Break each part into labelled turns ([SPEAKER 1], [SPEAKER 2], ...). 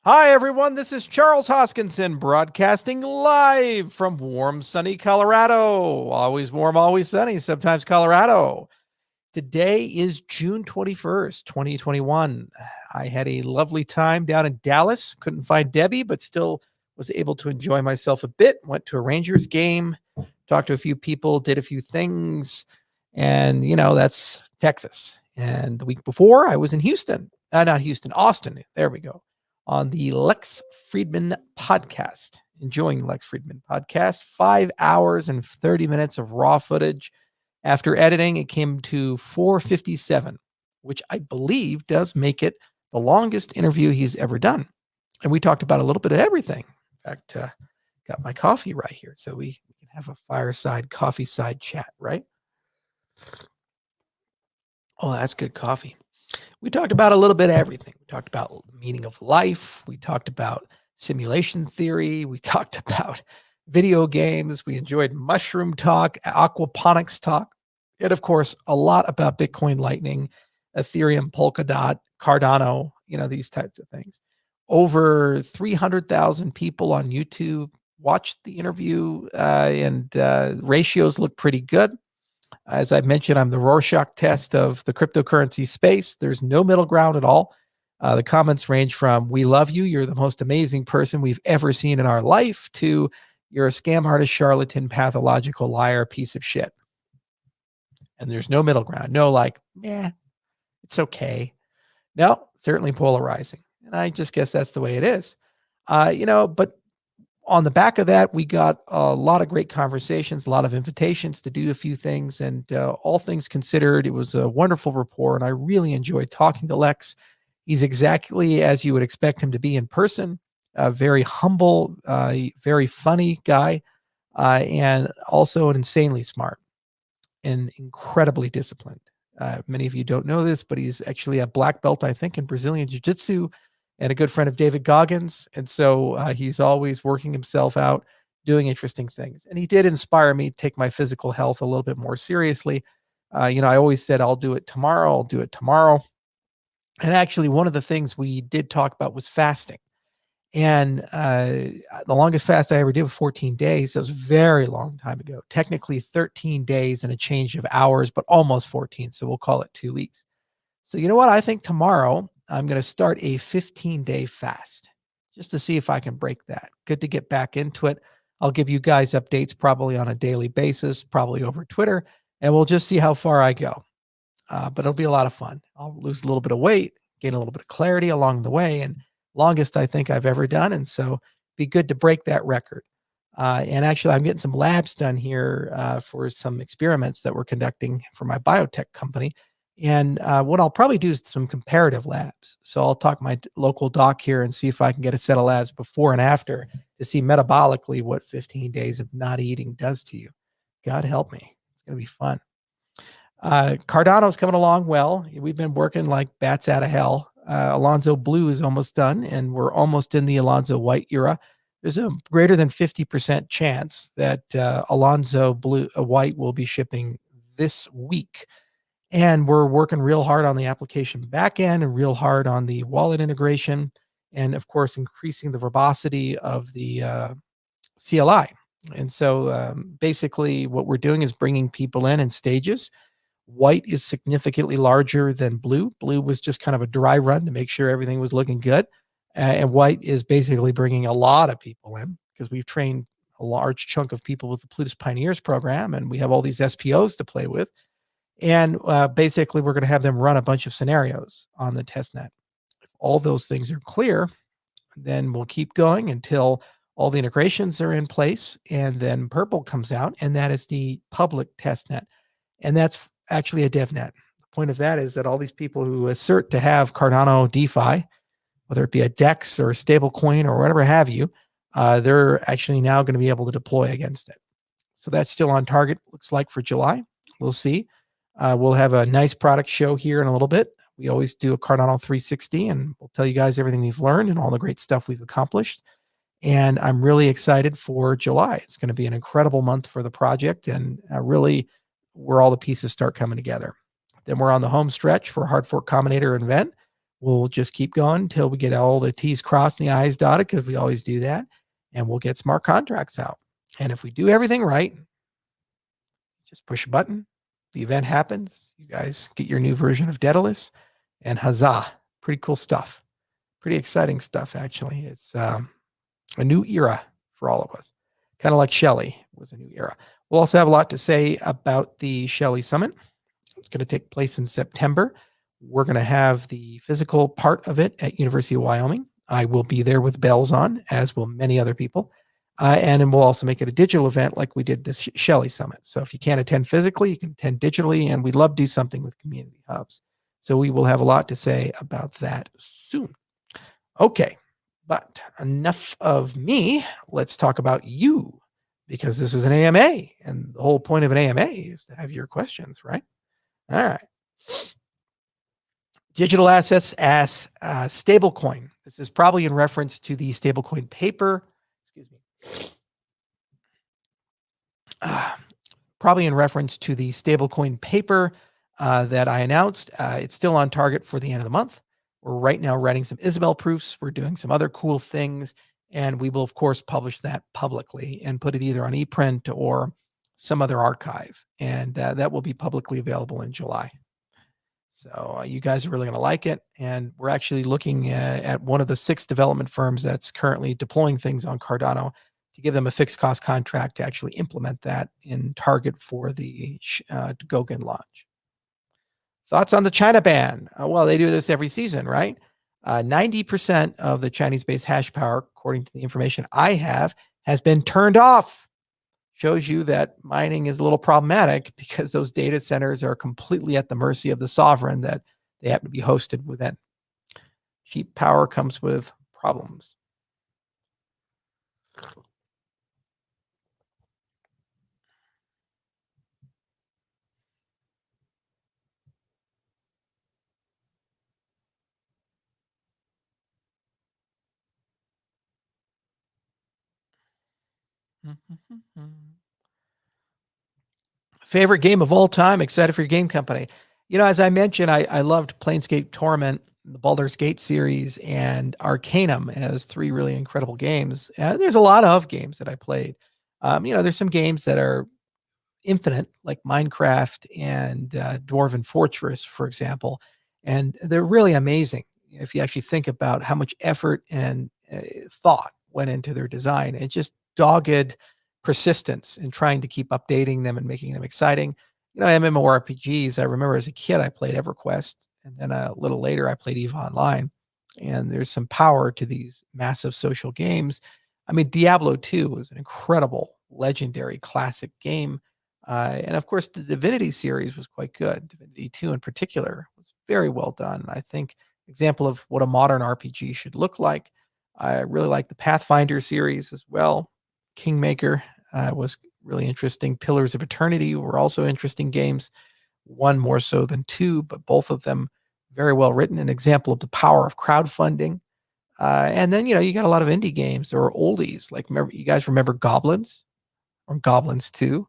[SPEAKER 1] Hi, everyone. This is Charles Hoskinson broadcasting live from warm, sunny Colorado. Always warm, always sunny, sometimes Colorado. Today is June 21st, 2021. I had a lovely time down in Dallas. Couldn't find Debbie, but still was able to enjoy myself a bit. Went to a Rangers game, talked to a few people, did a few things. And, that's Texas. And the week before, I was in Houston. Not Houston, Austin. There we go. On the Lex Friedman podcast. Enjoying the Lex Friedman podcast. 5 hours and 30 minutes of raw footage. After editing, it came to 4:57, which I believe does make it the longest interview he's ever done. And we talked about a little bit of everything. In fact, got my coffee right here, so we can have a fireside coffee side chat, right? Oh, that's good coffee. We talked about a little bit of everything. We talked about the meaning of life. We talked about simulation theory. We talked about video games. We enjoyed mushroom talk, aquaponics talk, and of course, a lot about Bitcoin Lightning, Ethereum, Polkadot, Cardano, these types of things. Over 300,000 people on YouTube watched the interview, and ratios look pretty good. As I mentioned, I'm the Rorschach test of the cryptocurrency space. There's no middle ground at all. The comments range from, "We love you, you're the most amazing person we've ever seen in our life," to, "You're a scam artist, charlatan, pathological liar, piece of shit." And there's no middle ground. No, like, it's okay. No, certainly polarizing. And I just guess that's the way it is. But on the back of that, we got a lot of great conversations, a lot of invitations to do a few things. And all things considered, it was a wonderful rapport. And I really enjoyed talking to Lex. He's exactly as you would expect him to be in person. A very humble, very funny guy, and also an insanely smart and incredibly disciplined. Many of you don't know this, but he's actually a black belt, I think, in Brazilian Jiu-Jitsu, and a good friend of David Goggins. And so he's always working himself out, doing interesting things. And he did inspire me to take my physical health a little bit more seriously. I always said, I'll do it tomorrow. I'll do it tomorrow. And actually, one of the things we did talk about was fasting. And the longest fast I ever did was 14 days. That was a very long time ago. Technically 13 days and a change of hours, but almost 14. So we'll call it 2 weeks. So you know what? I think tomorrow I'm going to start a 15-day fast just to see if I can break that. Good to get back into it. I'll give you guys updates probably on a daily basis, probably over Twitter, and we'll just see how far I go. But it'll be a lot of fun. I'll lose a little bit of weight, gain a little bit of clarity along the way, and longest I think I've ever done. And so be good to break that record. And actually, I'm getting some labs done here for some experiments that we're conducting for my biotech company. And what I'll probably do is some comparative labs. So I'll talk to my local doc here and see if I can get a set of labs before and after to see metabolically what 15 days of not eating does to you. God help me. It's going to be fun. Cardano's coming along well. We've been working like bats out of hell. Alonzo Blue is almost done, and we're almost in the Alonzo White era. There's a greater than 50% chance that Alonzo Blue White will be shipping this week. And we're working real hard on the application backend and real hard on the wallet integration, and of course, increasing the verbosity of the CLI. And so basically what we're doing is bringing people in stages. White is significantly larger than blue. Blue was just kind of a dry run to make sure everything was looking good. And white is basically bringing a lot of people in because we've trained a large chunk of people with the Plutus Pioneers program, and we have all these SPOs to play with. And basically, we're going to have them run a bunch of scenarios on the testnet. If all those things are clear, then we'll keep going until all the integrations are in place. And then Purple comes out, and that is the public testnet. And that's actually a DevNet. The point of that is that all these people who assert to have Cardano DeFi, whether it be a DEX or a stablecoin or whatever have you, they're actually now going to be able to deploy against it. So that's still on target, looks like, for July. We'll see. We'll have a nice product show here in a little bit. We always do a Cardano 360, and we'll tell you guys everything we've learned and all the great stuff we've accomplished. And I'm really excited for July. It's going to be an incredible month for the project, and really where all the pieces start coming together. Then we're on the home stretch for Hard Fork Combinator event, we'll just keep going until we get all the T's crossed and the I's dotted, because we always do that. And we'll get smart contracts out. And if we do everything right, just push a button, the event happens, you guys get your new version of Daedalus, and huzzah, pretty cool stuff. Pretty exciting stuff, actually. It's a new era for all of us. Kind of like Shelley was a new era. We'll also have a lot to say about the Shelley Summit. It's going to take place in September. We're going to have the physical part of it at University of Wyoming. I will be there with bells on, as will many other people. And then we'll also make it a digital event like we did this Shelley Summit. So if you can't attend physically, you can attend digitally, and we'd love to do something with community hubs. So we will have a lot to say about that soon. Okay, but enough of me. Let's talk about you, because this is an AMA, and the whole point of an AMA is to have your questions, right? All right. Digital assets as stablecoin. This is probably in reference to the stablecoin paper. Excuse me. Probably in reference to the stablecoin paper that I announced. It's still on target for the end of the month. We're right now writing some Isabel proofs. We're doing some other cool things, and we will, of course, publish that publicly and put it either on ePrint or some other archive, and that will be publicly available in July. So you guys are really going to like it, and we're actually looking at one of the 6 development firms that's currently deploying things on Cardano to give them a fixed cost contract to actually implement that in target for the Goguen launch. Thoughts on the China ban? Well, they do this every season, right? 90% of the Chinese-based hash power, according to the information I have, has been turned off. Shows you that mining is a little problematic, because those data centers are completely at the mercy of the sovereign that they happen to be hosted within. Cheap power comes with problems. Favorite game of all time? Excited for your game company. As I mentioned, I loved Planescape Torment, the Baldur's Gate series, and Arcanum as 3 really incredible games. There's a lot of games that I played. There's some games that are infinite, like Minecraft and Dwarven Fortress, for example, and they're really amazing if you actually think about how much effort and thought went into their design, and just dogged persistence in trying to keep updating them and making them exciting. MMORPGs, I remember as a kid I played EverQuest, and then a little later I played EVE Online, and there's some power to these massive social games. I mean, Diablo 2 was an incredible, legendary, classic game. And of course, the Divinity series was quite good. Divinity 2 in particular was very well done. I think example of what a modern RPG should look like. I really like the Pathfinder series as well. Kingmaker was really interesting. Pillars of Eternity were also interesting games. One more so than 2, but both of them very well written. An example of the power of crowdfunding. And then, you got a lot of indie games or oldies. Like, you guys remember Goblins or Goblins 2?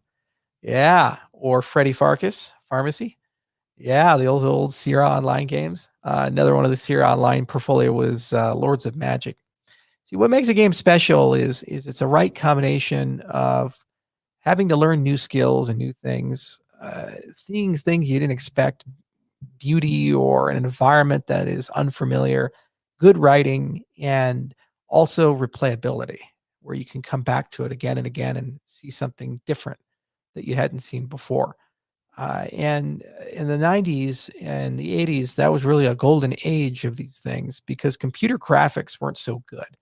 [SPEAKER 1] Yeah. Or Freddy Farkas Pharmacy. Yeah, the old Sierra Online games. Another one of the Sierra Online portfolio was Lords of Magic. See, what makes a game special is it's a right combination of having to learn new skills and new things, seeing things you didn't expect, beauty or an environment that is unfamiliar, good writing, and also replayability, where you can come back to it again and again and see something different that you hadn't seen before. And in the 90s and the 80s, that was really a golden age of these things, because computer graphics weren't so good.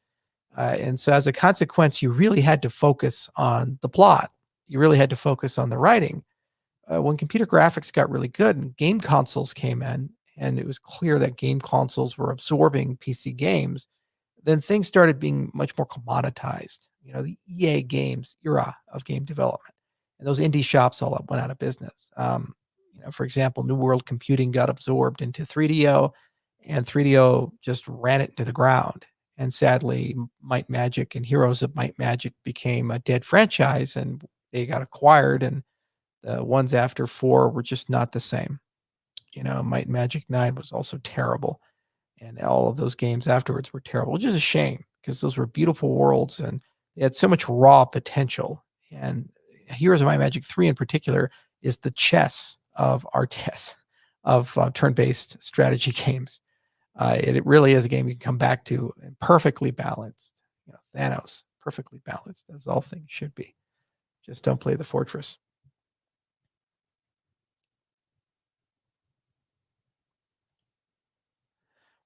[SPEAKER 1] And so as a consequence, you really had to focus on the plot. You really had to focus on the writing. When computer graphics got really good and game consoles came in, and it was clear that game consoles were absorbing PC games, then things started being much more commoditized. The EA Games era of game development, and those indie shops all went out of business. For example, New World Computing got absorbed into 3DO, and 3DO just ran it into the ground. And sadly, Might Magic and Heroes of Might Magic became a dead franchise, and they got acquired, and the ones after 4 were just not the same. Might Magic 9 was also terrible. and all of those games afterwards were terrible, which is a shame because those were beautiful worlds and they had so much raw potential. And Heroes of Might and Magic 3 in particular is the chess of RTS, of turn-based strategy games. It really is a game you can come back to and perfectly balanced. Thanos, perfectly balanced, as all things should be. Just don't play the fortress.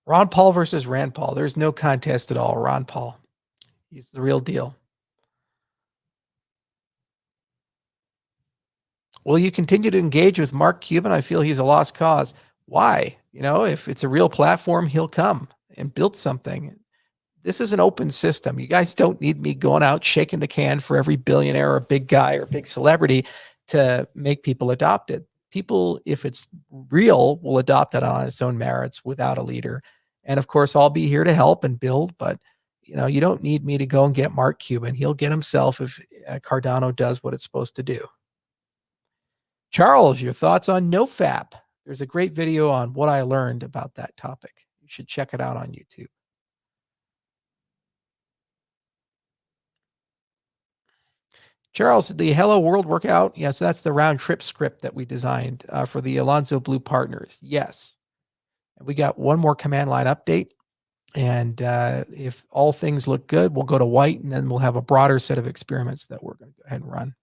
[SPEAKER 1] Ron Paul versus Rand Paul. There's no contest at all. Ron Paul. He's the real deal. Will you continue to engage with Mark Cuban? I feel he's a lost cause. Why? If it's a real platform, he'll come and build something. This is an open system. You guys don't need me going out shaking the can for every billionaire or big guy or big celebrity to make people adopt it. People, if it's real, will adopt it on its own merits without a leader. And of course, I'll be here to help and build, but you don't need me to go and get Mark Cuban. He'll get himself if Cardano does what it's supposed to do. Charles, your thoughts on NoFAP? There's a great video on what I learned about that topic. You should check it out on YouTube. Charles, the Hello World workout. Yes, that's the round trip script that we designed for the Alonzo Blue partners. Yes. We got one more command line update. And if all things look good, we'll go to white and then we'll have a broader set of experiments that we're going to go ahead and run.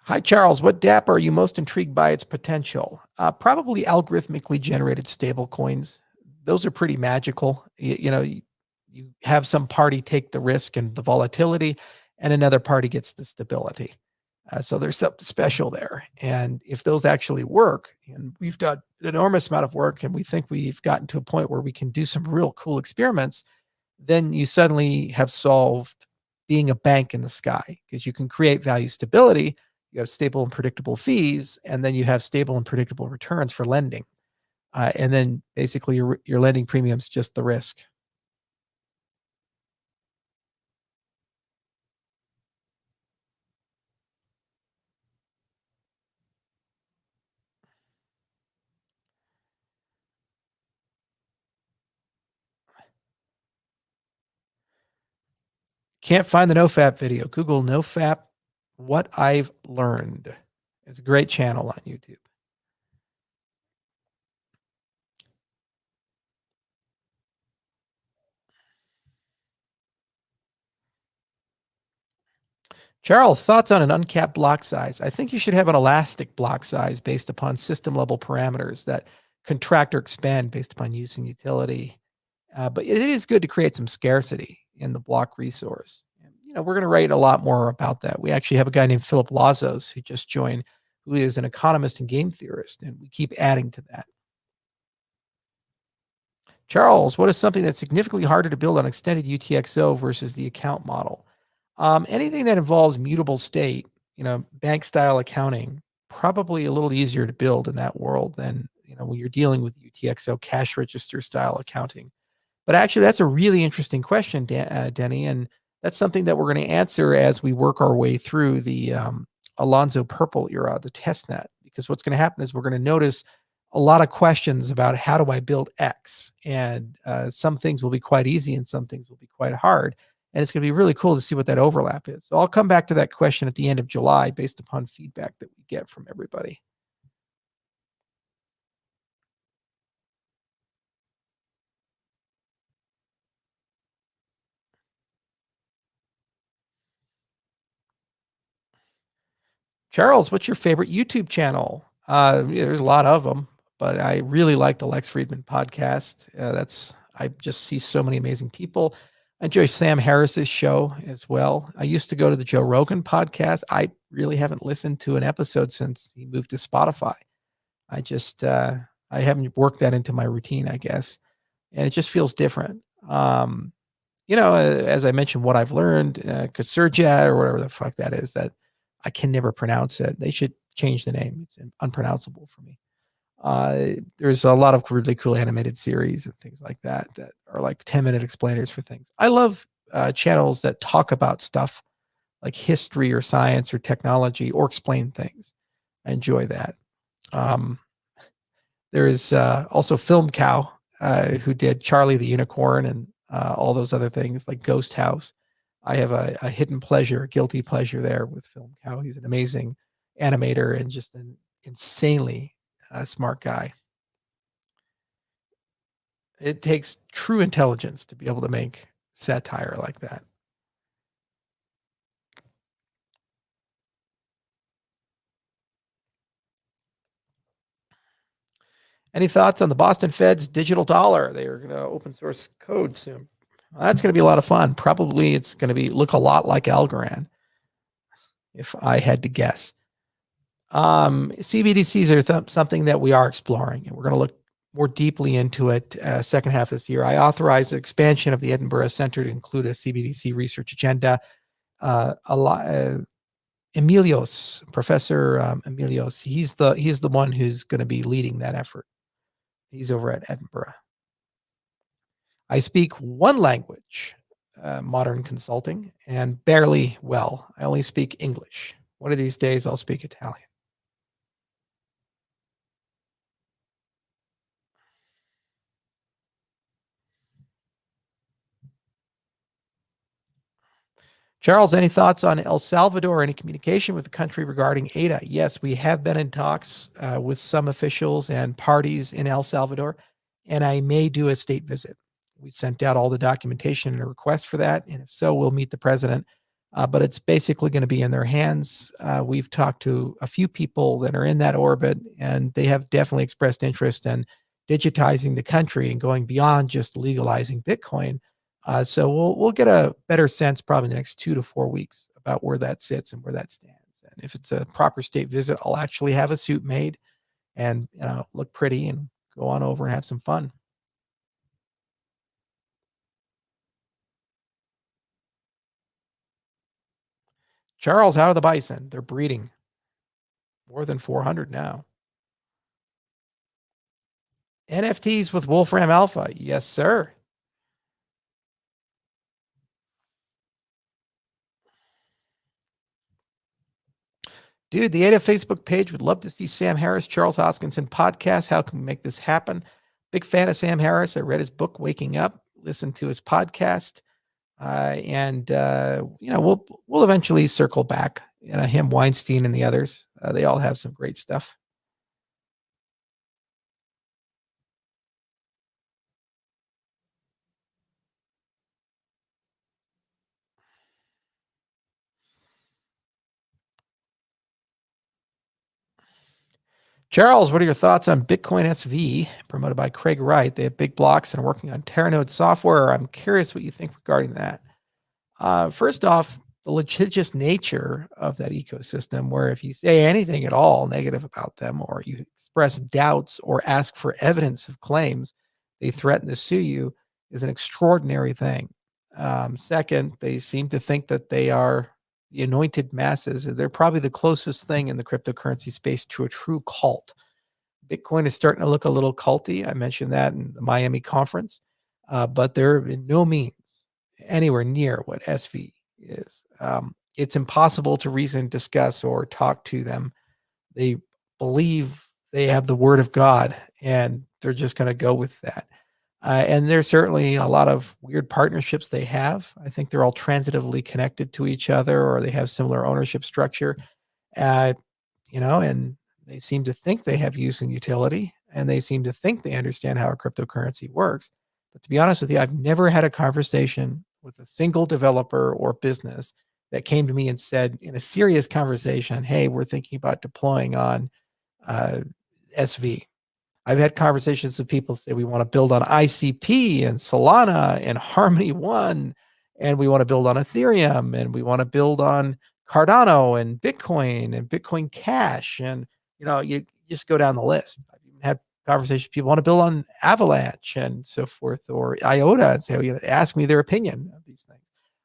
[SPEAKER 1] Hi, Charles. What DApp are you most intrigued by its potential? Probably algorithmically generated stable coins. Those are pretty magical. You have some party take the risk and the volatility, and another party gets the stability. So there's something special there. And if those actually work, and we've done an enormous amount of work, and we think we've gotten to a point where we can do some real cool experiments, then you suddenly have solved being a bank in the sky because you can create value stability. You have stable and predictable fees, and then you have stable and predictable returns for lending. And then basically your lending premium's just the risk. Can't find the NoFap video. Google NoFap, what I've learned. It's a great channel on YouTube. Charles, thoughts on an uncapped block size? I think you should have an elastic block size based upon system level parameters that contract or expand based upon use and utility. But it is good to create some scarcity in the block resource. We're going to write a lot more about that. We actually have a guy named Philip Lazos who just joined, who is an economist and game theorist, and we keep adding to that. Charles, what is something that's significantly harder to build on extended UTXO versus the account model? Anything that involves mutable state, bank style accounting, probably a little easier to build in that world than when you're dealing with UTXO cash register style accounting. But actually, that's a really interesting question, Denny, and that's something that we're going to answer as we work our way through the Alonzo Purple era, the test net. Because what's going to happen is we're going to notice a lot of questions about how do I build X, and some things will be quite easy and some things will be quite hard. And it's going to be really cool to see what that overlap is. So I'll come back to that question at the end of July based upon feedback that we get from everybody. Charles, what's your favorite YouTube channel? There's a lot of them, but I really like the Lex Friedman podcast. I just see so many amazing people. I enjoy Sam Harris's show as well. I used to go to the Joe Rogan podcast. I really haven't listened to an episode since he moved to Spotify. I haven't worked that into my routine, I guess, and it just feels different. As I mentioned, what I've learned, Kasurja or whatever the fuck that is, that I can never pronounce it. They should change the name. It's unpronounceable for me. There's a lot of really cool animated series and things like that that are like 10-minute explainers for things. I love channels that talk about stuff like history or science or technology or explain things. I enjoy that. There's also Film Cow, who did Charlie the Unicorn and all those other things like Ghost House. I have a hidden pleasure, a guilty pleasure there with Film Cow. He's an amazing animator and just an insanely smart guy. It takes true intelligence to be able to make satire like that. Any thoughts on the Boston Fed's digital dollar? They are going to open source code soon. Well, that's going to be a lot of fun. Probably it's going to look a lot like Algorand, if I had to guess. CBDCs are something that we are exploring, and we're going to look more deeply into it second half this year. I authorized the expansion of the Edinburgh Center to include a CBDC research agenda. Emilios, Professor Emilios, he's the one who's going to be leading that effort. He's over at Edinburgh. I speak one language, modern consulting, and barely well. I only speak English. One of these days, I'll speak Italian. Charles, any thoughts on El Salvador? Any communication with the country regarding ADA? Yes, we have been in talks with some officials and parties in El Salvador, and I may do a state visit. We sent out all the documentation and a request for that, and if so, we'll meet the president. But it's basically going to be in their hands. We've talked to a few people that are in that orbit, and they have definitely expressed interest in digitizing the country and going beyond just legalizing Bitcoin. So we'll get a better sense probably in the next 2 to 4 weeks about where that sits and where that stands. And if it's a proper state visit, I'll actually have a suit made and look pretty and go on over and have some fun. Charles, how are the bison? They're breeding. More than 400 now. NFTs with Wolfram Alpha. Yes, sir. Dude, the ADA Facebook page would love to see Sam Harris, Charles Hoskinson podcast. How can we make this happen? Big fan of Sam Harris. I read his book, Waking Up, listened to his podcast. And we'll eventually circle back. Him, Weinstein, and the others. They all have some great stuff. Charles, what are your thoughts on Bitcoin SV, promoted by Craig Wright? They have big blocks and are working on Terranode software. I'm curious what you think regarding that. First off, the litigious nature of that ecosystem, where if you say anything at all negative about them, or you express doubts or ask for evidence of claims, they threaten to sue you, is an extraordinary thing. Second, they seem to think that they are the anointed masses. They're probably the closest thing in the cryptocurrency space to a true cult. Bitcoin is starting to look a little culty. I mentioned that in the Miami conference, but they're in no means anywhere near what SV is. It's impossible to reason, discuss, or talk to them. They believe they have the word of God, and they're just going to go with that. And there's certainly a lot of weird partnerships they have. I think they're all transitively connected to each other, or they have similar ownership structure. And they seem to think they have use and utility, and they seem to think they understand how a cryptocurrency works. But to be honest with you, I've never had a conversation with a single developer or business that came to me and said in a serious conversation, hey, we're thinking about deploying on SV. I've had conversations with people say we want to build on ICP and Solana and Harmony One, and we want to build on Ethereum, and we want to build on Cardano and Bitcoin Cash, and you just go down the list. I've even had conversations. People want to build on Avalanche and so forth, or IOTA, and say, ask me their opinion of these things.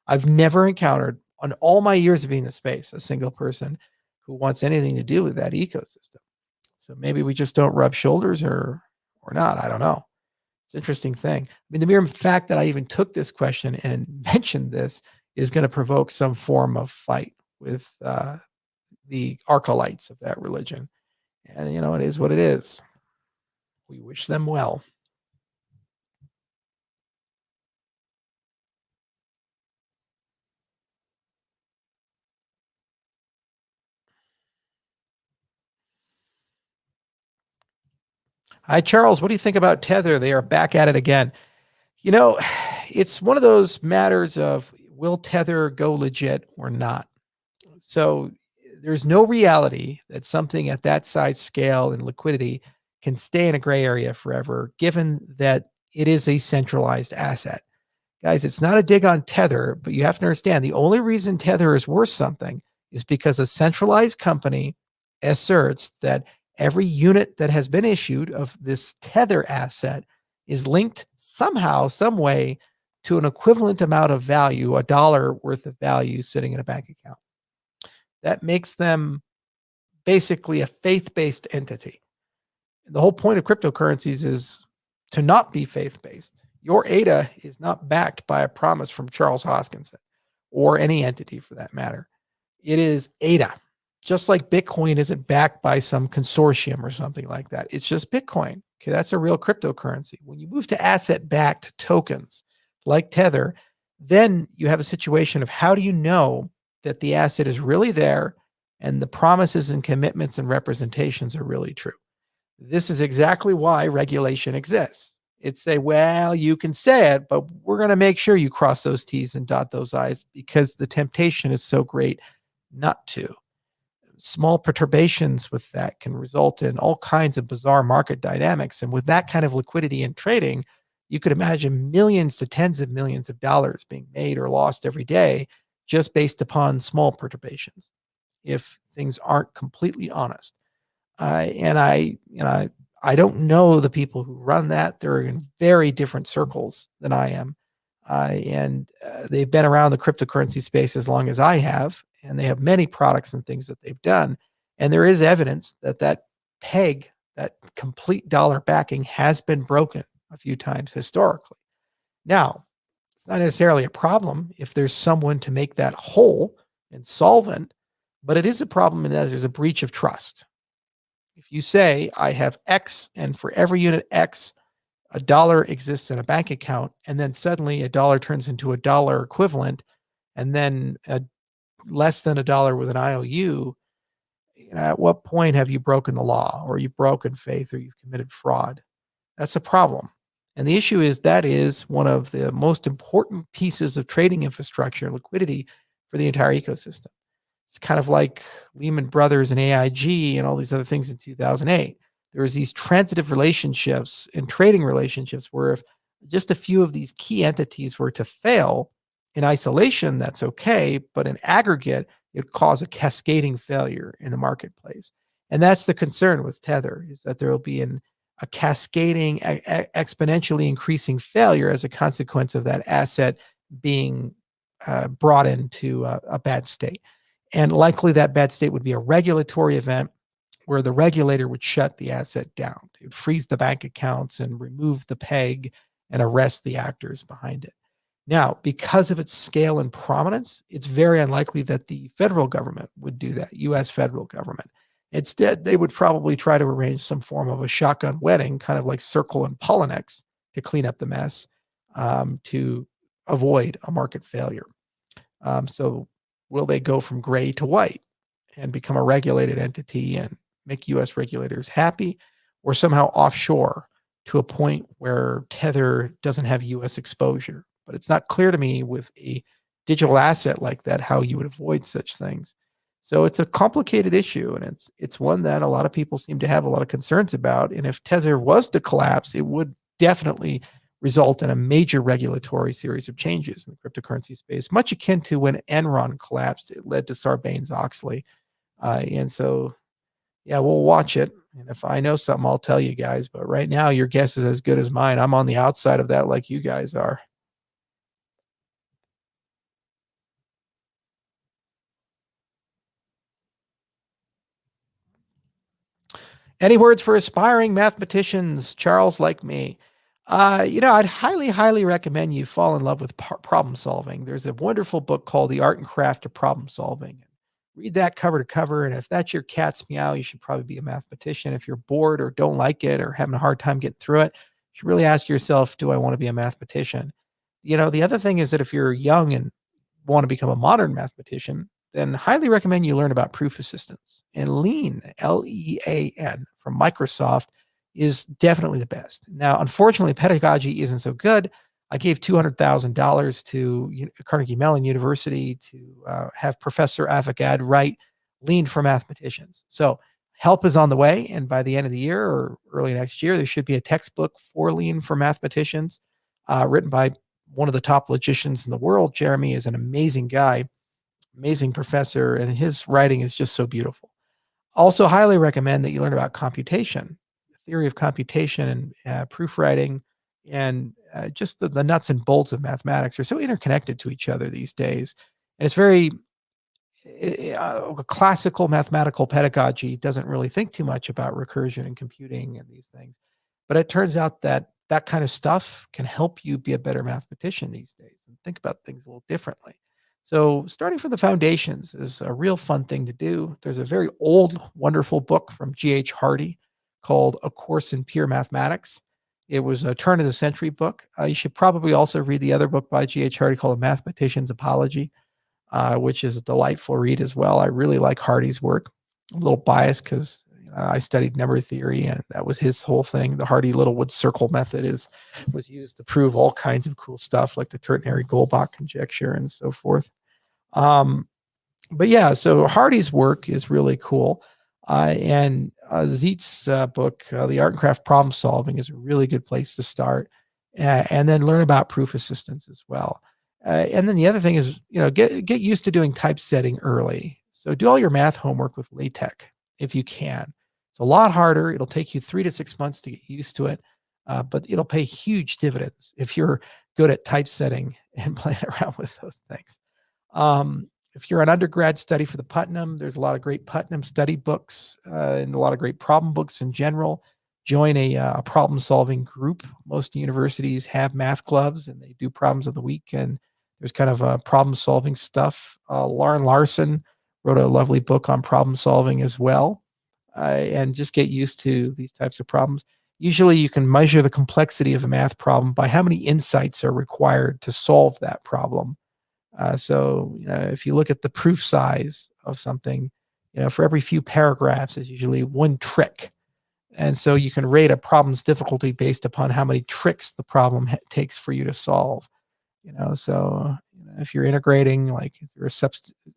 [SPEAKER 1] I've never encountered, on all my years of being in the space, a single person who wants anything to do with that ecosystem. So maybe we just don't rub shoulders or not. I don't know. It's an interesting thing. I mean, the mere fact that I even took this question and mentioned this is going to provoke some form of fight with the acolytes of that religion. And, it is what it is. We wish them well. Hi, Charles. What do you think about Tether? They are back at it again. You know, it's one of those matters of will Tether go legit or not? So there's no reality that something at that size, scale, and liquidity can stay in a gray area forever, given that it is a centralized asset. Guys, it's not a dig on Tether, but you have to understand the only reason Tether is worth something is because a centralized company asserts that every unit that has been issued of this Tether asset is linked somehow, some way to an equivalent amount of value, a dollar worth of value sitting in a bank account. That makes them basically a faith-based entity. The whole point of cryptocurrencies is to not be faith-based. Your ADA is not backed by a promise from Charles Hoskinson or any entity for that matter. It is ADA. Just like Bitcoin isn't backed by some consortium or something like that. It's just Bitcoin. Okay, that's a real cryptocurrency. When you move to asset-backed tokens like Tether, then you have a situation of how do you know that the asset is really there and the promises and commitments and representations are really true. This is exactly why regulation exists. It's say, well, you can say it, but we're going to make sure you cross those T's and dot those I's because the temptation is so great not to. Small perturbations with that can result in all kinds of bizarre market dynamics. And with that kind of liquidity in trading, you could imagine millions to tens of millions of dollars being made or lost every day just based upon small perturbations if things aren't completely honest. I don't know the people who run that. They're in very different circles than I am. And they've been around the cryptocurrency space as long as I have, and they have many products and things that they've done. And there is evidence that that peg, that complete dollar backing, has been broken a few times historically. Now, it's not necessarily a problem if there's someone to make that whole and solvent, but it is a problem in that there's a breach of trust. If you say, I have X, and for every unit X, a dollar exists in a bank account, and then suddenly a dollar turns into a dollar equivalent, and then less than a dollar with an IOU, at what point have you broken the law, or you've broken faith, or you've committed fraud? That's a problem. And the issue is that is one of the most important pieces of trading infrastructure, liquidity for the entire ecosystem. It's kind of like Lehman Brothers and AIG and all these other things in 2008. There was these transitive relationships and trading relationships where if just a few of these key entities were to fail in isolation, that's okay. But in aggregate, it would cause a cascading failure in the marketplace. And that's the concern with Tether, is that there will be a cascading, exponentially increasing failure as a consequence of that asset being brought into a bad state. And likely that bad state would be a regulatory event where the regulator would shut the asset down. It would freeze the bank accounts and remove the peg and arrest the actors behind it. Now, because of its scale and prominence, it's very unlikely that the federal government would do that, US federal government. Instead, they would probably try to arrange some form of a shotgun wedding, kind of like Circle and Poloniex, to clean up the mess, to avoid a market failure. So will they go from gray to white and become a regulated entity and make US regulators happy, or somehow offshore to a point where Tether doesn't have US exposure? But it's not clear to me with a digital asset like that how you would avoid such things. So it's a complicated issue, and it's one that a lot of people seem to have a lot of concerns about. And if Tether was to collapse, it would definitely result in a major regulatory series of changes in the cryptocurrency space, much akin to when Enron collapsed. It led to Sarbanes-Oxley. And so, yeah, we'll watch it. And if I know something, I'll tell you guys. But right now, your guess is as good as mine. I'm on the outside of that like you guys are. Any words for aspiring mathematicians, Charles, like me? I'd highly recommend you fall in love with problem solving. There's a wonderful book called The Art and Craft of Problem Solving. Read that cover to cover. And if that's your cat's meow, you should probably be a mathematician. If you're bored or don't like it or having a hard time getting through it, you should really ask yourself, do I want to be a mathematician? The other thing is that if you're young and want to become a modern mathematician, then highly recommend you learn about proof assistance. And Lean, Lean from Microsoft is definitely the best. Now, unfortunately, pedagogy isn't so good. I gave $200,000 to Carnegie Mellon University to have Professor Avogad write Lean for Mathematicians. So help is on the way. And by the end of the year or early next year, there should be a textbook for Lean for Mathematicians written by one of the top logicians in the world. Jeremy is an amazing guy, amazing professor, and his writing is just so beautiful. Also, highly recommend that you learn about computation, the theory of computation and proofwriting, and just the nuts and bolts of mathematics are so interconnected to each other these days. And it's very classical mathematical pedagogy doesn't really think too much about recursion and computing and these things. But it turns out that that kind of stuff can help you be a better mathematician these days and think about things a little differently. So starting from the foundations is a real fun thing to do. There's a very old, wonderful book from G.H. Hardy called A Course in Pure Mathematics. It was a turn of the century book. You should probably also read the other book by G.H. Hardy called A Mathematician's Apology, which is a delightful read as well. I really like Hardy's work. I'm a little biased because I studied number theory, and that was his whole thing. The Hardy-Littlewood circle method was used to prove all kinds of cool stuff, like the ternary-Goldbach conjecture and so forth. But yeah, so Hardy's work is really cool. And Zeet's book, The Art and Craft Problem Solving, is a really good place to start. And then learn about proof assistance as well. And then the other thing is, get used to doing typesetting early. So do all your math homework with LaTeX if you can. It's a lot harder. It'll take you 3 to 6 months to get used to it, but it'll pay huge dividends if you're good at typesetting and playing around with those things. If you're an undergrad, study for the Putnam. There's a lot of great Putnam study books and a lot of great problem books in general. Join a problem-solving group. Most universities have math clubs, and they do problems of the week, and there's kind of problem-solving stuff. Lauren Larson wrote a lovely book on problem-solving as well, and just get used to these types of problems. Usually you can measure the complexity of a math problem by how many insights are required to solve that problem. So if you look at the proof size of something, for every few paragraphs is usually one trick. And so you can rate a problem's difficulty based upon how many tricks the problem takes for you to solve. So if you're integrating, like there are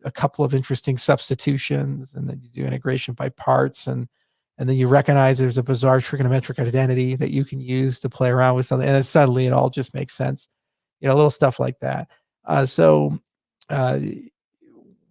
[SPEAKER 1] a couple of interesting substitutions, and then you do integration by parts, and then you recognize there's a bizarre trigonometric identity that you can use to play around with something, and then suddenly it all just makes sense. Little stuff like that. So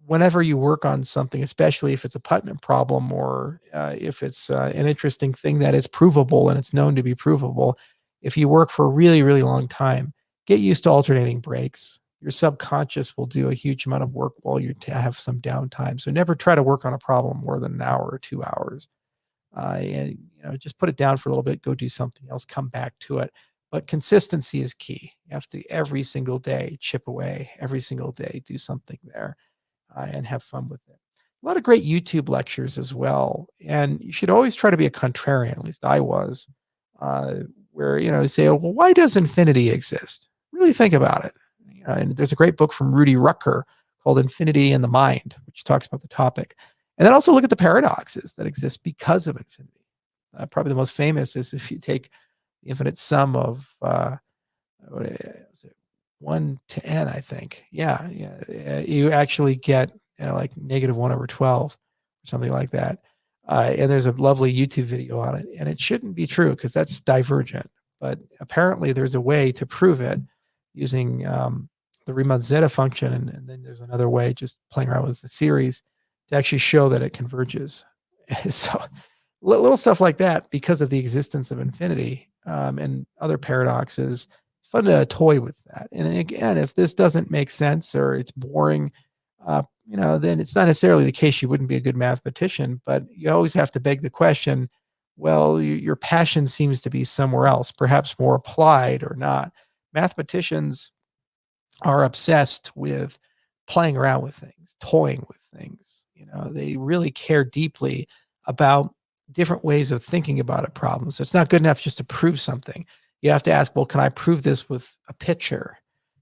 [SPEAKER 1] whenever you work on something, especially if it's a Putnam problem or if it's an interesting thing that is provable and it's known to be provable, if you work for a really, really long time, get used to alternating breaks. Your subconscious will do a huge amount of work while you have some downtime. So never try to work on a problem more than an hour or 2 hours. And just put it down for a little bit, go do something else, come back to it. But consistency is key. You have to every single day chip away, every single day do something there, and have fun with it. A lot of great YouTube lectures as well. And you should always try to be a contrarian, at least I was, where, you say, well, why does infinity exist? Really think about it. And there's a great book from Rudy Rucker called Infinity and the Mind, which talks about the topic. And then also look at the paradoxes that exist because of infinity. Probably the most famous is if you take the infinite sum of what is it, 1 to n, I think. Yeah. You actually get like -1/12 or something like that. And there's a lovely YouTube video on it. And it shouldn't be true because that's divergent. But apparently there's a way to prove it using the Riemann zeta function. And then there's another way, just playing around with the series, to actually show that it converges. So little stuff like that, because of the existence of infinity and other paradoxes, fun to toy with that. And again, if this doesn't make sense or it's boring, then it's not necessarily the case you wouldn't be a good mathematician, but you always have to beg the question, Well, your passion seems to be somewhere else, perhaps more applied or not. Mathematicians are obsessed with playing around with things, toying with things. They really care deeply about different ways of thinking about a problem. So it's not good enough just to prove something. You have to ask, well, can I prove this with a picture?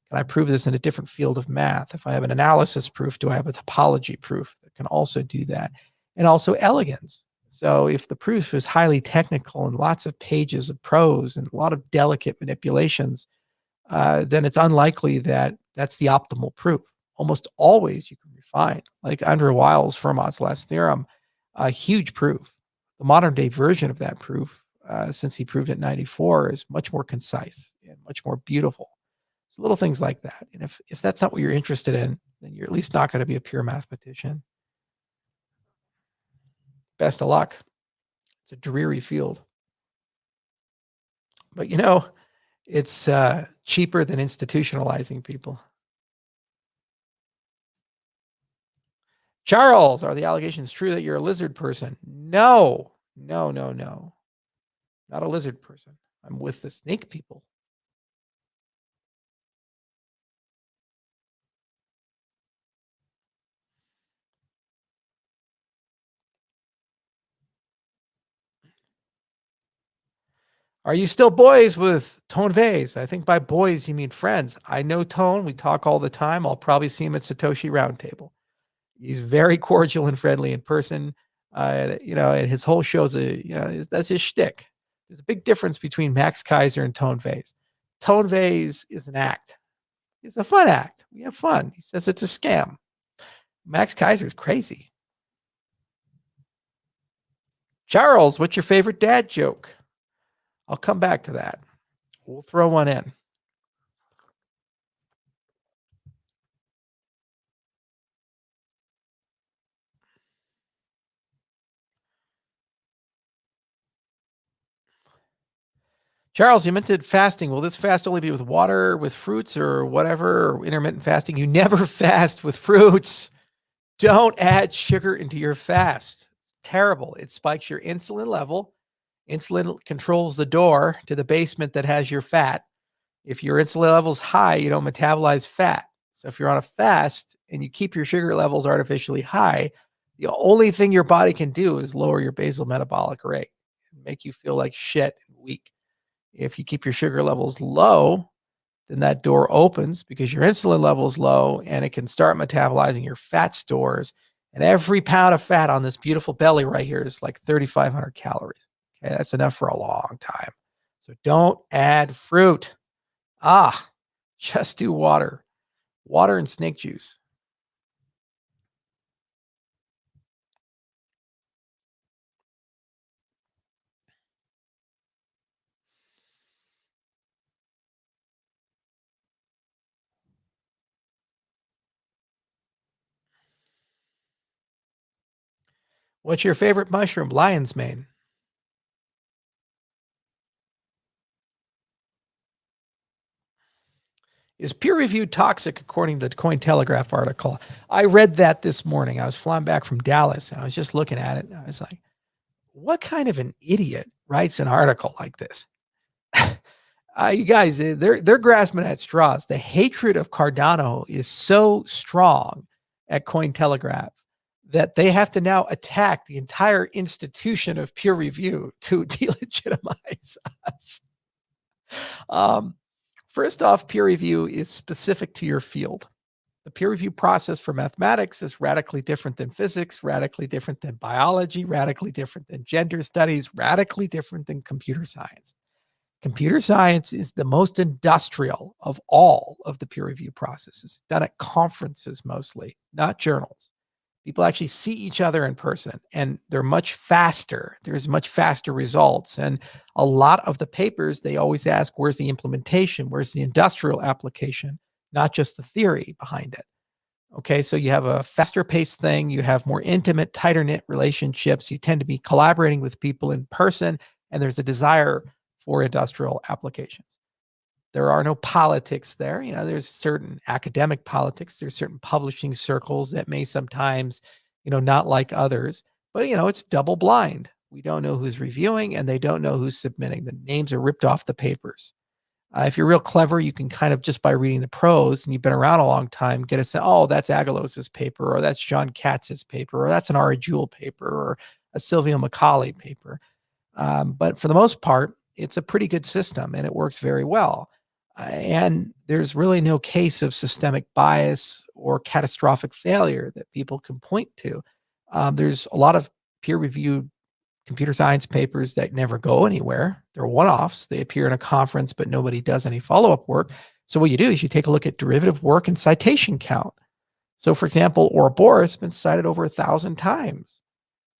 [SPEAKER 1] Can I prove this in a different field of math? If I have an analysis proof, do I have a topology proof that can also do that? And also elegance. So if the proof is highly technical and lots of pages of prose and a lot of delicate manipulations, then it's unlikely that that's the optimal proof. Almost always you can refine, like Andrew Wiles' Fermat's last theorem, a huge proof. The modern day version of that proof, since he proved it in 94, is much more concise and much more beautiful. So little things like that. And if that's not what you're interested in, then you're at least not going to be a pure mathematician. Best of luck. It's a dreary field. But it's cheaper than institutionalizing people. Charles, are the allegations true that you're a lizard person? No, no, no, no. Not a lizard person. I'm with the snake people. Are you still boys with Tone Vase? I think by boys you mean friends. I know Tone. We talk all the time. I'll probably see him at Satoshi Roundtable. He's very cordial and friendly in person. And his whole show's that's his shtick. There's a big difference between Max Kaiser and Tone Vase. Tone Vase is an act. It's a fun act. We have fun. He says it's a scam. Max Kaiser is crazy. Charles, what's your favorite dad joke? I'll come back to that. We'll throw one in. Charles, you mentioned fasting. Will this fast only be with water, with fruits, or whatever, or intermittent fasting? You never fast with fruits. Don't add sugar into your fast. It's terrible. It spikes your insulin level. Insulin controls the door to the basement that has your fat. If your insulin level's high, you don't metabolize fat. So if you're on a fast and you keep your sugar levels artificially high, the only thing your body can do is lower your basal metabolic rate and make you feel like shit and weak. If you keep your sugar levels low, then that door opens because your insulin level is low and it can start metabolizing your fat stores. And every pound of fat on this beautiful belly right here is like 3,500 calories. Okay, that's enough for a long time. So don't add fruit. Just do water. Water and snake juice. What's your favorite mushroom? Lion's mane. Is peer review toxic according to the Cointelegraph article? I read that this morning. I was flying back from Dallas and I was just looking at it and I was like, what kind of an idiot writes an article like this? You guys, they're grasping at straws. The hatred of Cardano is so strong at Cointelegraph that they have to now attack the entire institution of peer review to delegitimize us. First off, peer review is specific to your field. The peer review process for mathematics is radically different than physics, radically different than biology, radically different than gender studies, radically different than computer science. Computer science is the most industrial of all of the peer review processes, done at conferences mostly, not journals. People actually see each other in person and they're much faster. There's much faster results. And a lot of the papers, they always ask, where's the implementation? Where's the industrial application? Not just the theory behind it. Okay, so you have a faster paced thing. You have more intimate, tighter knit relationships. You tend to be collaborating with people in person, and there's a desire for industrial applications. There are no politics there. There's certain academic politics. There's certain publishing circles that may sometimes, not like others, but it's double blind. We don't know who's reviewing, and they don't know who's submitting. The names are ripped off the papers. If you're real clever, you can kind of just by reading the prose, and you've been around a long time, get a sense, oh, that's Agalos's paper, or that's John Katz's paper, or that's an Ara Jewell paper, or a Silvio Macaulay paper. But for the most part, it's a pretty good system, and it works very well. And there's really no case of systemic bias or catastrophic failure that people can point to. There's a lot of peer-reviewed computer science papers that never go anywhere. They're one-offs. They appear in a conference, but nobody does any follow-up work. So what you do is you take a look at derivative work and citation count. So for example, Ouroboros has been cited over 1,000 times.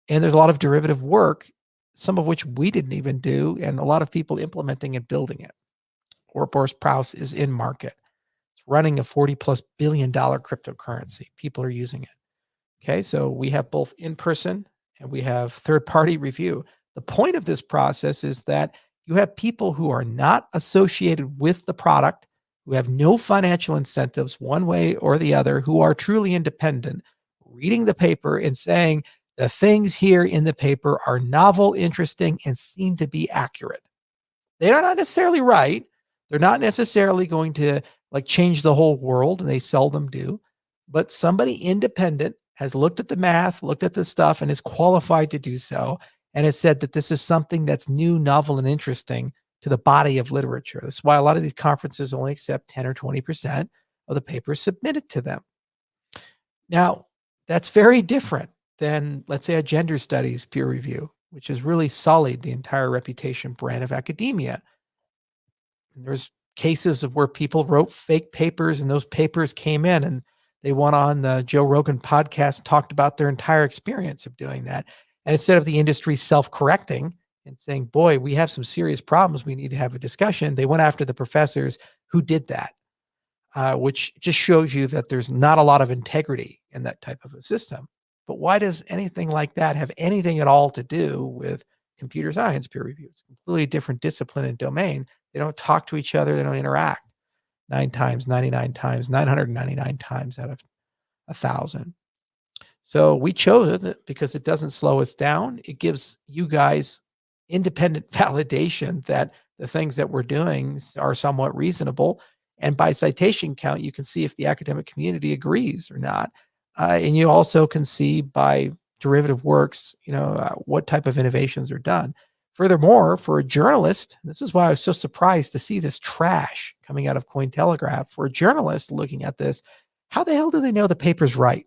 [SPEAKER 1] And there's a lot of derivative work, some of which we didn't even do, and a lot of people implementing and building it. Ouroboros Praus is in market. It's running a $40+ billion cryptocurrency. People are using it. Okay, so we have both in-person and we have third-party review. The point of this process is that you have people who are not associated with the product, who have no financial incentives one way or the other, who are truly independent, reading the paper and saying the things here in the paper are novel, interesting, and seem to be accurate. They are not necessarily right. They're not necessarily going to change the whole world, and they seldom do. But somebody independent has looked at the math, looked at the stuff, and is qualified to do so, and has said that this is something that's new, novel, and interesting to the body of literature. That's why a lot of these conferences only accept 10 or 20% of the papers submitted to them. Now, that's very different than, let's say, a gender studies peer review, which has really sullied the entire reputation brand of academia. And there's cases of where people wrote fake papers, and those papers came in, and they went on the Joe Rogan podcast, talked about their entire experience of doing that. And instead of the industry self-correcting and saying, boy, we have some serious problems, we need to have a discussion, they went after the professors who did that, which just shows you that there's not a lot of integrity in that type of a system. But why does anything like that have anything at all to do with computer science peer review? It's a completely different discipline and domain. They don't talk to each other. They don't interact. 9 times, 99 times, 999 times out of 1,000. So we chose it because it doesn't slow us down. It gives you guys independent validation that the things that we're doing are somewhat reasonable. And by citation count, you can see if the academic community agrees or not. And you also can see by derivative works, what type of innovations are done. Furthermore, for a journalist, this is why I was so surprised to see this trash coming out of Cointelegraph. For a journalist looking at this, how the hell do they know the paper's right?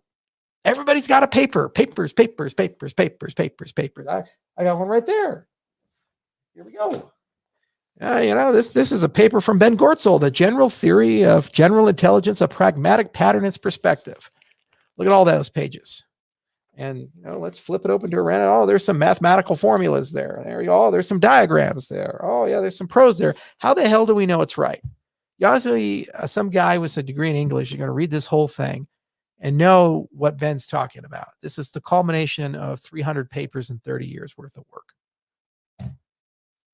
[SPEAKER 1] Everybody's got a paper. Papers. I got one right there. Here we go. This is a paper from Ben Gortzel, The General Theory of General Intelligence, a Pragmatic Patternist Perspective. Look at all those pages. And, let's flip it open to a random. Oh, there's some mathematical formulas there. There you go. There's some diagrams there. Oh, yeah, there's some prose there. How the hell do we know it's right? Honestly, some guy with a degree in English, you're going to read this whole thing and know what Ben's talking about. This is the culmination of 300 papers and 30 years worth of work.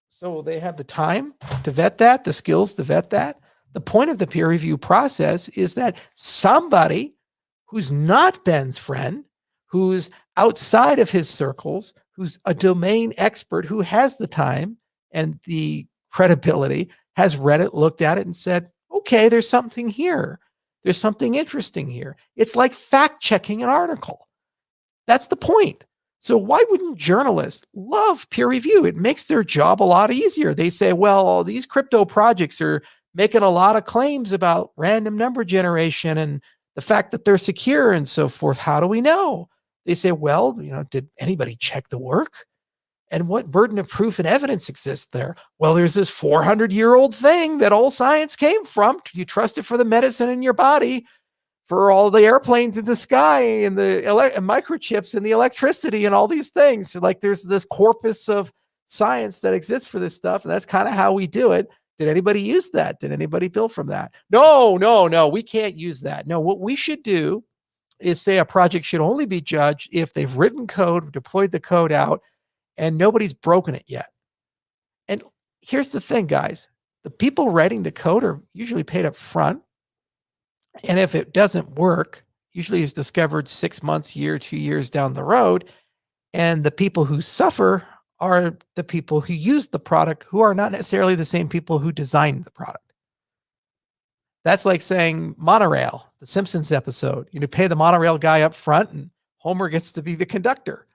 [SPEAKER 1] So they have the time to vet that, the skills to vet that. The point of the peer review process is that somebody who's not Ben's friend, who's outside of his circles, who's a domain expert, who has the time and the credibility, has read it, looked at it, and said, okay, there's something here. There's something interesting here. It's like fact-checking an article. That's the point. So why wouldn't journalists love peer review? It makes their job a lot easier. They say, well, these crypto projects are making a lot of claims about random number generation and the fact that they're secure and so forth. How do we know? They say, well, did anybody check the work? And what burden of proof and evidence exists there? Well, there's this 400-year-old thing that all science came from. You trust it for the medicine in your body, for all the airplanes in the sky and the microchips and the electricity and all these things. So there's this corpus of science that exists for this stuff. And that's kind of how we do it. Did anybody use that? Did anybody build from that? No, we can't use that. No, what we should do is say a project should only be judged if they've written code, deployed the code out, and nobody's broken it yet. And here's the thing, guys. The people writing the code are usually paid up front. And if it doesn't work, usually it's discovered 6 months, year, 2 years down the road. And the people who suffer are the people who use the product who are not necessarily the same people who designed the product. That's like saying monorail, the Simpsons episode. You pay the monorail guy up front and Homer gets to be the conductor.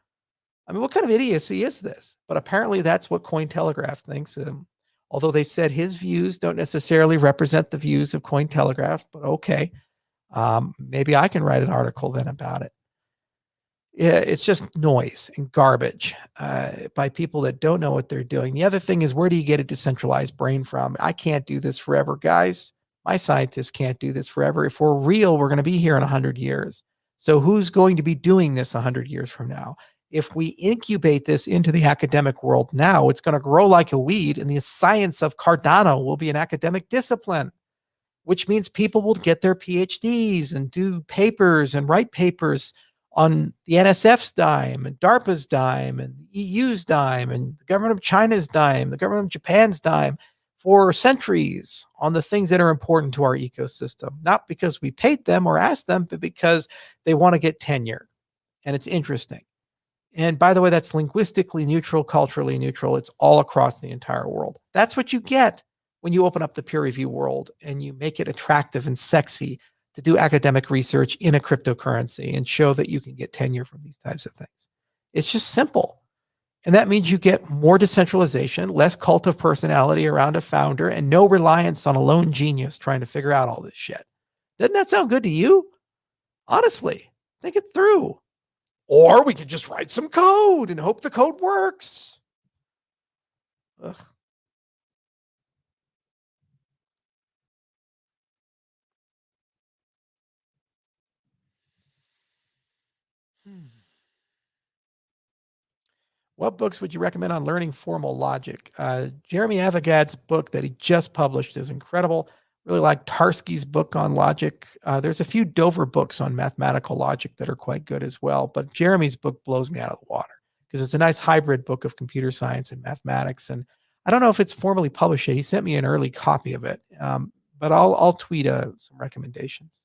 [SPEAKER 1] I mean, what kind of idiocy is this? But apparently that's what Cointelegraph thinks. Although they said his views don't necessarily represent the views of Cointelegraph, but okay. Maybe I can write an article then about it. Yeah, it's just noise and garbage by people that don't know what they're doing. The other thing is, where do you get a decentralized brain from? I can't do this forever, guys. My scientists can't do this forever. If we're real, we're going to be here in 100 years. So who's going to be doing this 100 years from now? If we incubate this into the academic world now, it's going to grow like a weed, and the science of Cardano will be an academic discipline, which means people will get their PhDs and do papers and write papers on the NSF's dime and DARPA's dime and the EU's dime and the government of China's dime, the government of Japan's dime for centuries on the things that are important to our ecosystem, not because we paid them or asked them, but because they want to get tenure. And it's interesting. And by the way, that's linguistically neutral, culturally neutral. It's all across the entire world. That's what you get when you open up the peer review world and you make it attractive and sexy to do academic research in a cryptocurrency and show that you can get tenure from these types of things. It's just simple. And that means you get more decentralization, less cult of personality around a founder, and no reliance on a lone genius trying to figure out all this shit. Doesn't that sound good to you? Honestly, think it through. Or we could just write some code and hope the code works. Ugh. What books would you recommend on learning formal logic? Jeremy Avogad's book that he just published is incredible. Really like Tarski's book on logic. There's a few Dover books on mathematical logic that are quite good as well. But Jeremy's book blows me out of the water because it's a nice hybrid book of computer science and mathematics. And I don't know if it's formally published yet. He sent me an early copy of it. But I'll tweet some recommendations.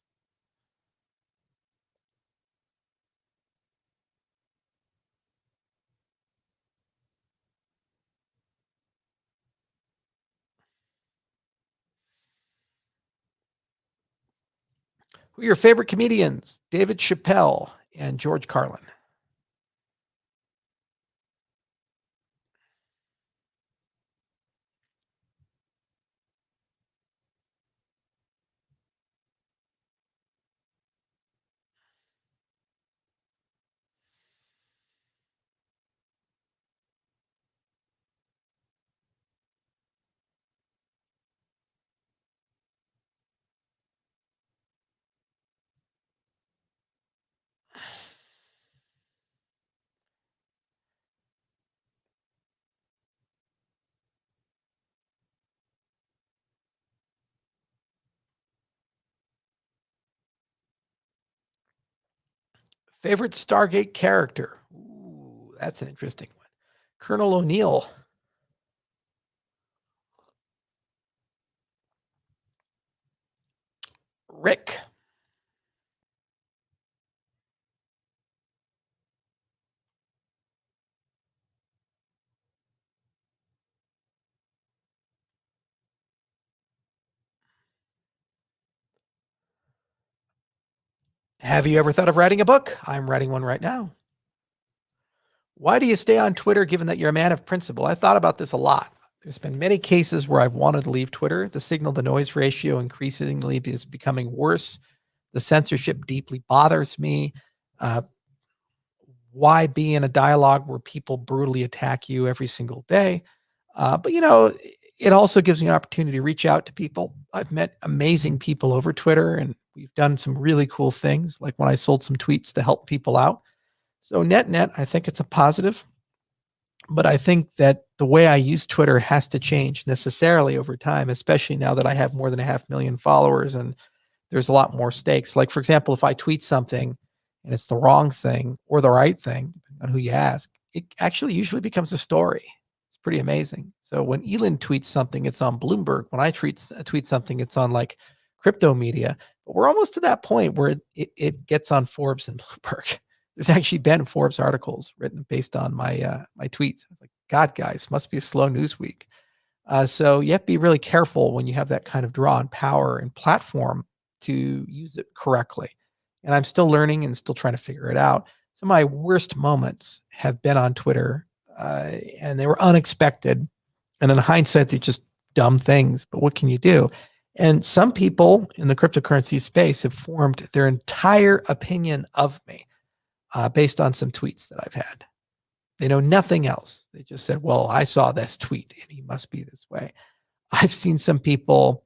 [SPEAKER 1] Who are your favorite comedians? David Chappelle and George Carlin. Favorite Stargate character? Ooh, that's an interesting one. Colonel O'Neill. Rick. Have you ever thought of writing a book? I'm writing one right now. Why do you stay on Twitter given that you're a man of principle? I thought about this a lot. There's been many cases where I've wanted to leave Twitter. The signal to noise ratio increasingly is becoming worse. The censorship deeply bothers me. Why be in a dialogue where people brutally attack you every single day? But it also gives me an opportunity to reach out to people. I've met amazing people over Twitter, and we've done some really cool things, like when I sold some tweets to help people out. So net, I think it's a positive. But I think that the way I use Twitter has to change necessarily over time, especially now that I have more than 500,000 followers and there's a lot more stakes. Like, for example, if I tweet something and it's the wrong thing or the right thing, depending on who you ask, it actually usually becomes a story. It's pretty amazing. So when Elon tweets something, it's on Bloomberg. When I tweet something, it's on like crypto media. But we're almost to that point where it gets on Forbes and Bloomberg. There's actually been Forbes articles written based on my tweets. I was like, God, guys, must be a slow news week. So you have to be really careful when you have that kind of draw on power and platform to use it correctly. And I'm still learning and still trying to figure it out. Some of my worst moments have been on Twitter, and they were unexpected. And in hindsight, they're just dumb things. But what can you do? And some people in the cryptocurrency space have formed their entire opinion of me based on some tweets that I've had. They know nothing else. They just said, well, I saw this tweet and he must be this way. I've seen some people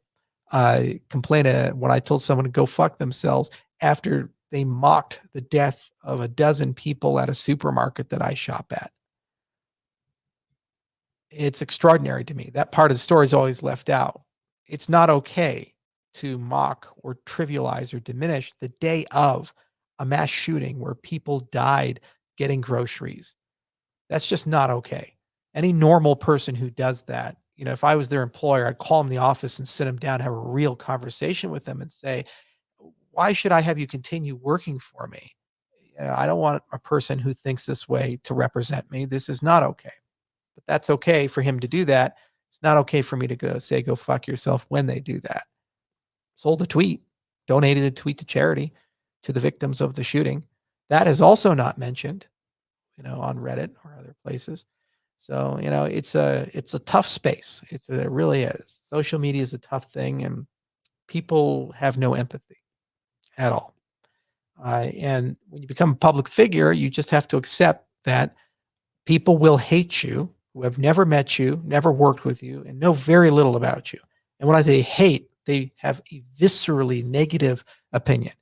[SPEAKER 1] complain when I told someone to go fuck themselves after they mocked the death of a dozen people at a supermarket that I shop at. It's extraordinary to me. That part of the story is always left out. It's not okay to mock or trivialize or diminish the day of a mass shooting where people died getting groceries. That's just not okay. Any normal person who does that, if I was their employer, I'd call them in the office and sit them down, have a real conversation with them and say, why should I have you continue working for me? I don't want a person who thinks this way to represent me. This is not okay. But that's okay for him to do that. It's not okay for me to go fuck yourself when they do that. Sold a tweet, donated a tweet to charity to the victims of the shooting. That is also not mentioned, on Reddit or other places. So, it's a tough space. It really is. Social media is a tough thing, and people have no empathy at all. And when you become a public figure, you just have to accept that people will hate you who have never met you, never worked with you, and know very little about you. And when I say hate, they have a viscerally negative opinion.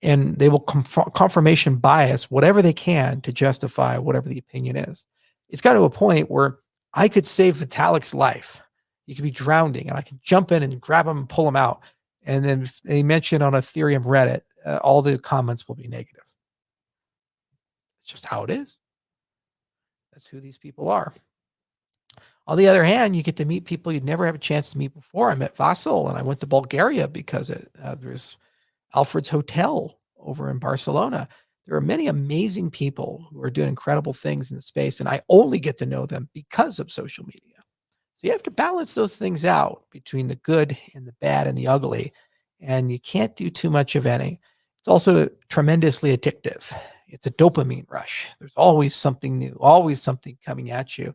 [SPEAKER 1] And they will confirmation bias whatever they can to justify whatever the opinion is. It's got to a point where I could save Vitalik's life. He could be drowning, and I could jump in and grab him and pull him out. And then if they mention on Ethereum Reddit, all the comments will be negative. It's just how it is. That's who these people are. On the other hand, you get to meet people you'd never have a chance to meet before. I met Vasil, and I went to Bulgaria because there's Alfred's Hotel over in Barcelona. There are many amazing people who are doing incredible things in the space, and I only get to know them because of social media. So you have to balance those things out between the good and the bad and the ugly, and you can't do too much of any. It's also tremendously addictive. It's a dopamine rush. There's always something new, always something coming at you.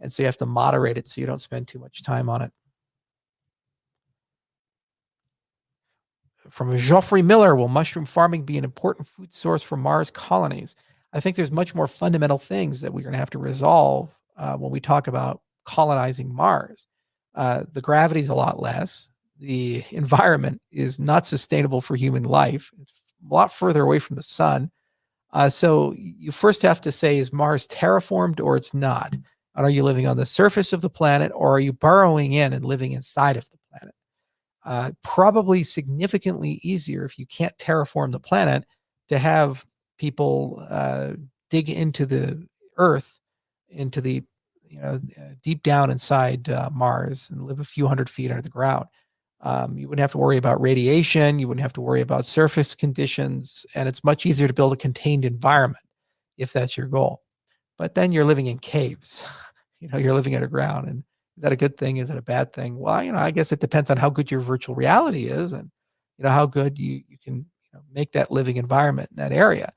[SPEAKER 1] And so you have to moderate it so you don't spend too much time on it. From Geoffrey Miller, will mushroom farming be an important food source for Mars colonies? I think there's much more fundamental things that we're going to have to resolve when we talk about colonizing Mars. The gravity is a lot less. The environment is not sustainable for human life. It's a lot further away from the sun. So you first have to say, is Mars terraformed or it's not? And are you living on the surface of the planet, or are you burrowing in and living inside of the planet? Probably significantly easier if you can't terraform the planet to have people dig into the Earth, into the deep down inside Mars and live a few hundred feet under the ground. You wouldn't have to worry about radiation. You wouldn't have to worry about surface conditions, and it's much easier to build a contained environment if that's your goal. But then you're living in caves. You're living underground, and is that a good thing? Is it a bad thing? Well, I guess it depends on how good your virtual reality is, and how good you can make that living environment in that area.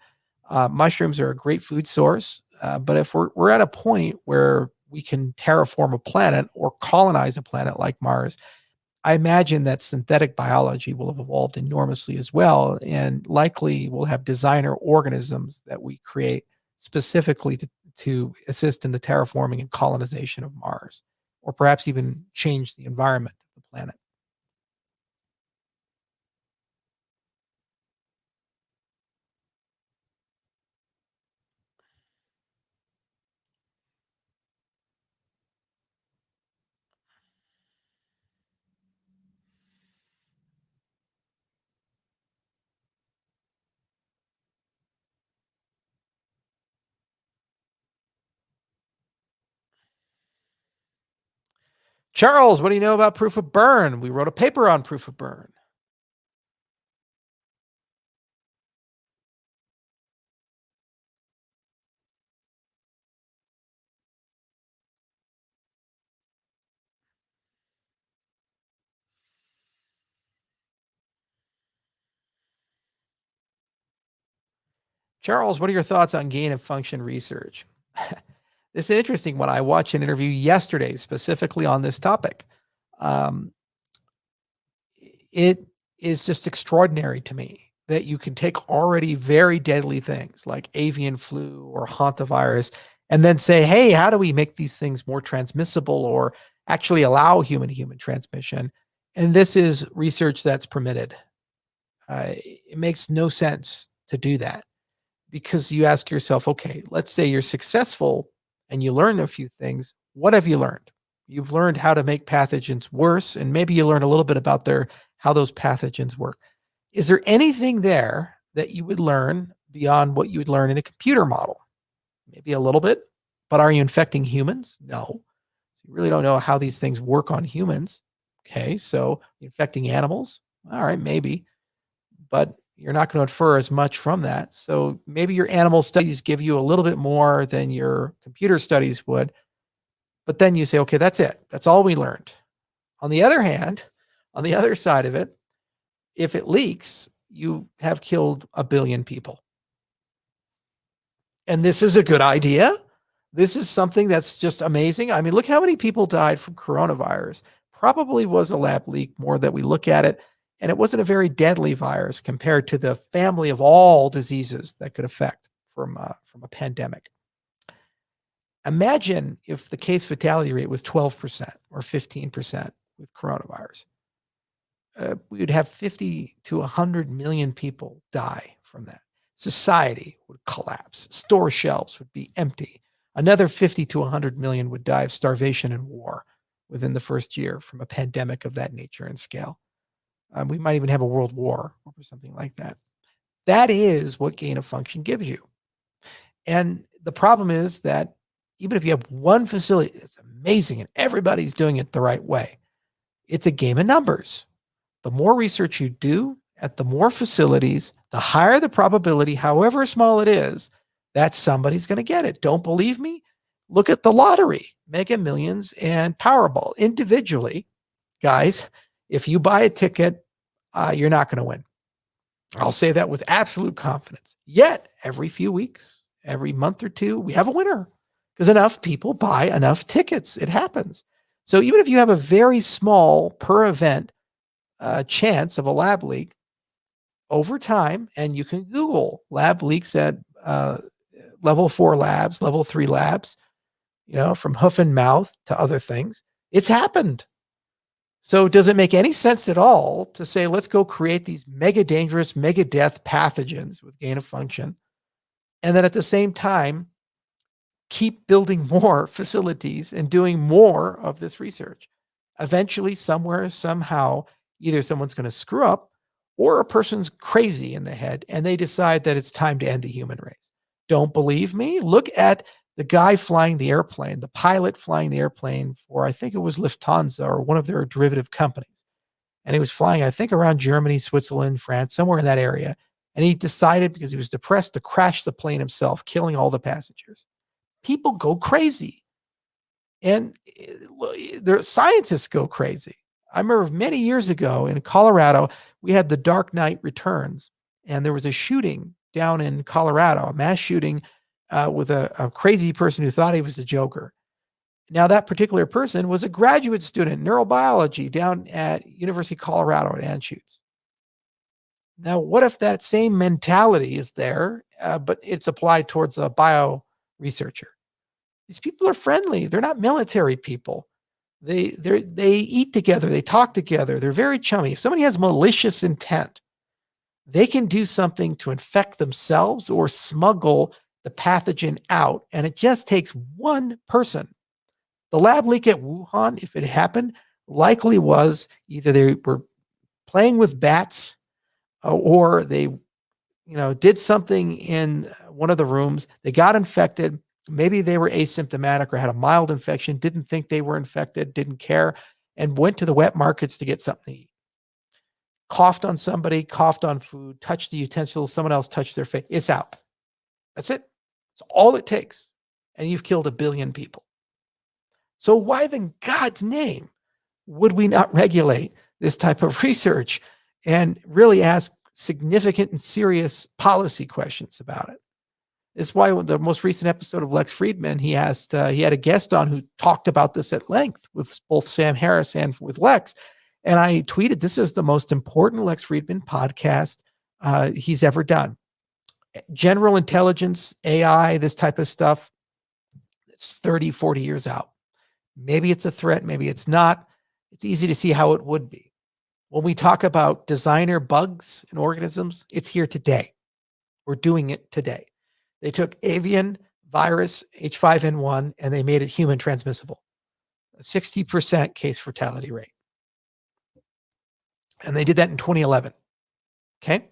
[SPEAKER 1] Mushrooms are a great food source, but if we're at a point where we can terraform a planet or colonize a planet like Mars, I imagine that synthetic biology will have evolved enormously as well, and likely we'll have designer organisms that we create specifically to assist in the terraforming and colonization of Mars, or perhaps even change the environment of the planet. Charles, what do you know about proof of burn? We wrote a paper on proof of burn. Charles, what are your thoughts on gain of function research? This is an interesting one. I watched an interview yesterday specifically on this topic. It is just extraordinary to me that you can take already very deadly things like avian flu or hantavirus and then say, hey, how do we make these things more transmissible or actually allow human-to-human transmission? And this is research that's permitted. It makes no sense to do that because you ask yourself, okay, let's say you're successful and you learn a few things. What have you learned? You've learned how to make pathogens worse, and maybe you learn a little bit about how those pathogens work. Is there anything there that you would learn beyond what you would learn in a computer model? Maybe a little bit, but are you infecting humans? No. So you really don't know how these things work on humans. Okay, so infecting animals? All right, maybe, but you're not going to infer as much from that. So maybe your animal studies give you a little bit more than your computer studies would, but then you say, okay, that's it. That's all we learned. On the other hand, on the other side of it, if it leaks, you have killed 1 billion people. And this is a good idea. This is something that's just amazing. I mean, look how many people died from coronavirus. Probably was a lab leak more that we look at it. And it wasn't a very deadly virus compared to the family of all diseases that could affect from a pandemic. Imagine if the case fatality rate was 12% or 15% with coronavirus. We would have 50 to 100 million people die from that. Society would collapse. Store shelves would be empty. Another 50 to 100 million would die of starvation and war within the first year from a pandemic of that nature and scale. We might even have a world war or something like that. That is what gain of function gives you. And the problem is that even if you have one facility, it's amazing and everybody's doing it the right way. It's a game of numbers. The more research you do at the more facilities, the higher the probability, however small it is, that somebody's going to get it. Don't believe me? Look at the lottery, Mega Millions and Powerball individually. Guys, if you buy a ticket, you're not going to win. I'll say that with absolute confidence. Yet, every few weeks, every month or two, we have a winner because enough people buy enough tickets. It happens. So even if you have a very small per event chance of a lab leak over time, and you can Google lab leaks at level 4 labs, level 3 labs, from hoof and mouth to other things, it's happened. So does it make any sense at all to say, let's go create these mega dangerous, mega death pathogens with gain of function, and then at the same time, keep building more facilities and doing more of this research? Eventually, somewhere, somehow, either someone's going to screw up or a person's crazy in the head and they decide that it's time to end the human race. Don't believe me? Look at the guy flying the airplane, the pilot flying the airplane for, I think it was Lufthansa or one of their derivative companies. And he was flying, I think, around Germany, Switzerland, France, somewhere in that area. And he decided, because he was depressed, to crash the plane himself, killing all the passengers. People go crazy. And the scientists go crazy. I remember many years ago in Colorado, we had the Dark Knight Returns, and there was a shooting down in Colorado, a mass shooting with a crazy person who thought he was the Joker. Now, that particular person was a graduate student in neurobiology down at University of Colorado at Anschutz. Now, what if that same mentality is there, but it's applied towards a bio researcher? These people are friendly. They're not military people. They eat together. They talk together. They're very chummy. If somebody has malicious intent, they can do something to infect themselves or smuggle the pathogen out. And it just takes one person. The lab leak at Wuhan, if it happened, likely was either they were playing with bats or they did something in one of the rooms. They got infected. Maybe they were asymptomatic or had a mild infection, didn't think they were infected, didn't care, and went to the wet markets to get something to eat. Coughed on somebody, coughed on food, touched the utensils, someone else touched their face. It's out. That's it. It's all it takes. And you've killed 1 billion people. So why in God's name would we not regulate this type of research and really ask significant and serious policy questions about it? This is why the most recent episode of Lex Friedman, he had a guest on who talked about this at length with both Sam Harris and with Lex. And I tweeted, this is the most important Lex Friedman podcast he's ever done. General intelligence, AI, this type of stuff, it's 30, 40 years out. Maybe it's a threat, maybe it's not. It's easy to see how it would be. When we talk about designer bugs in organisms, it's here today. We're doing it today. They took avian virus H5N1 and they made it human transmissible. A 60% case fatality rate. And they did that in 2011. Okay?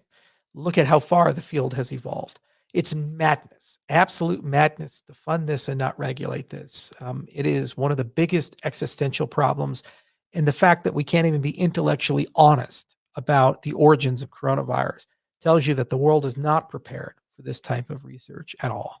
[SPEAKER 1] Look at how far the field has evolved. It's madness, absolute madness to fund this and not regulate this. It is one of the biggest existential problems. And the fact that we can't even be intellectually honest about the origins of coronavirus tells you that the world is not prepared for this type of research at all.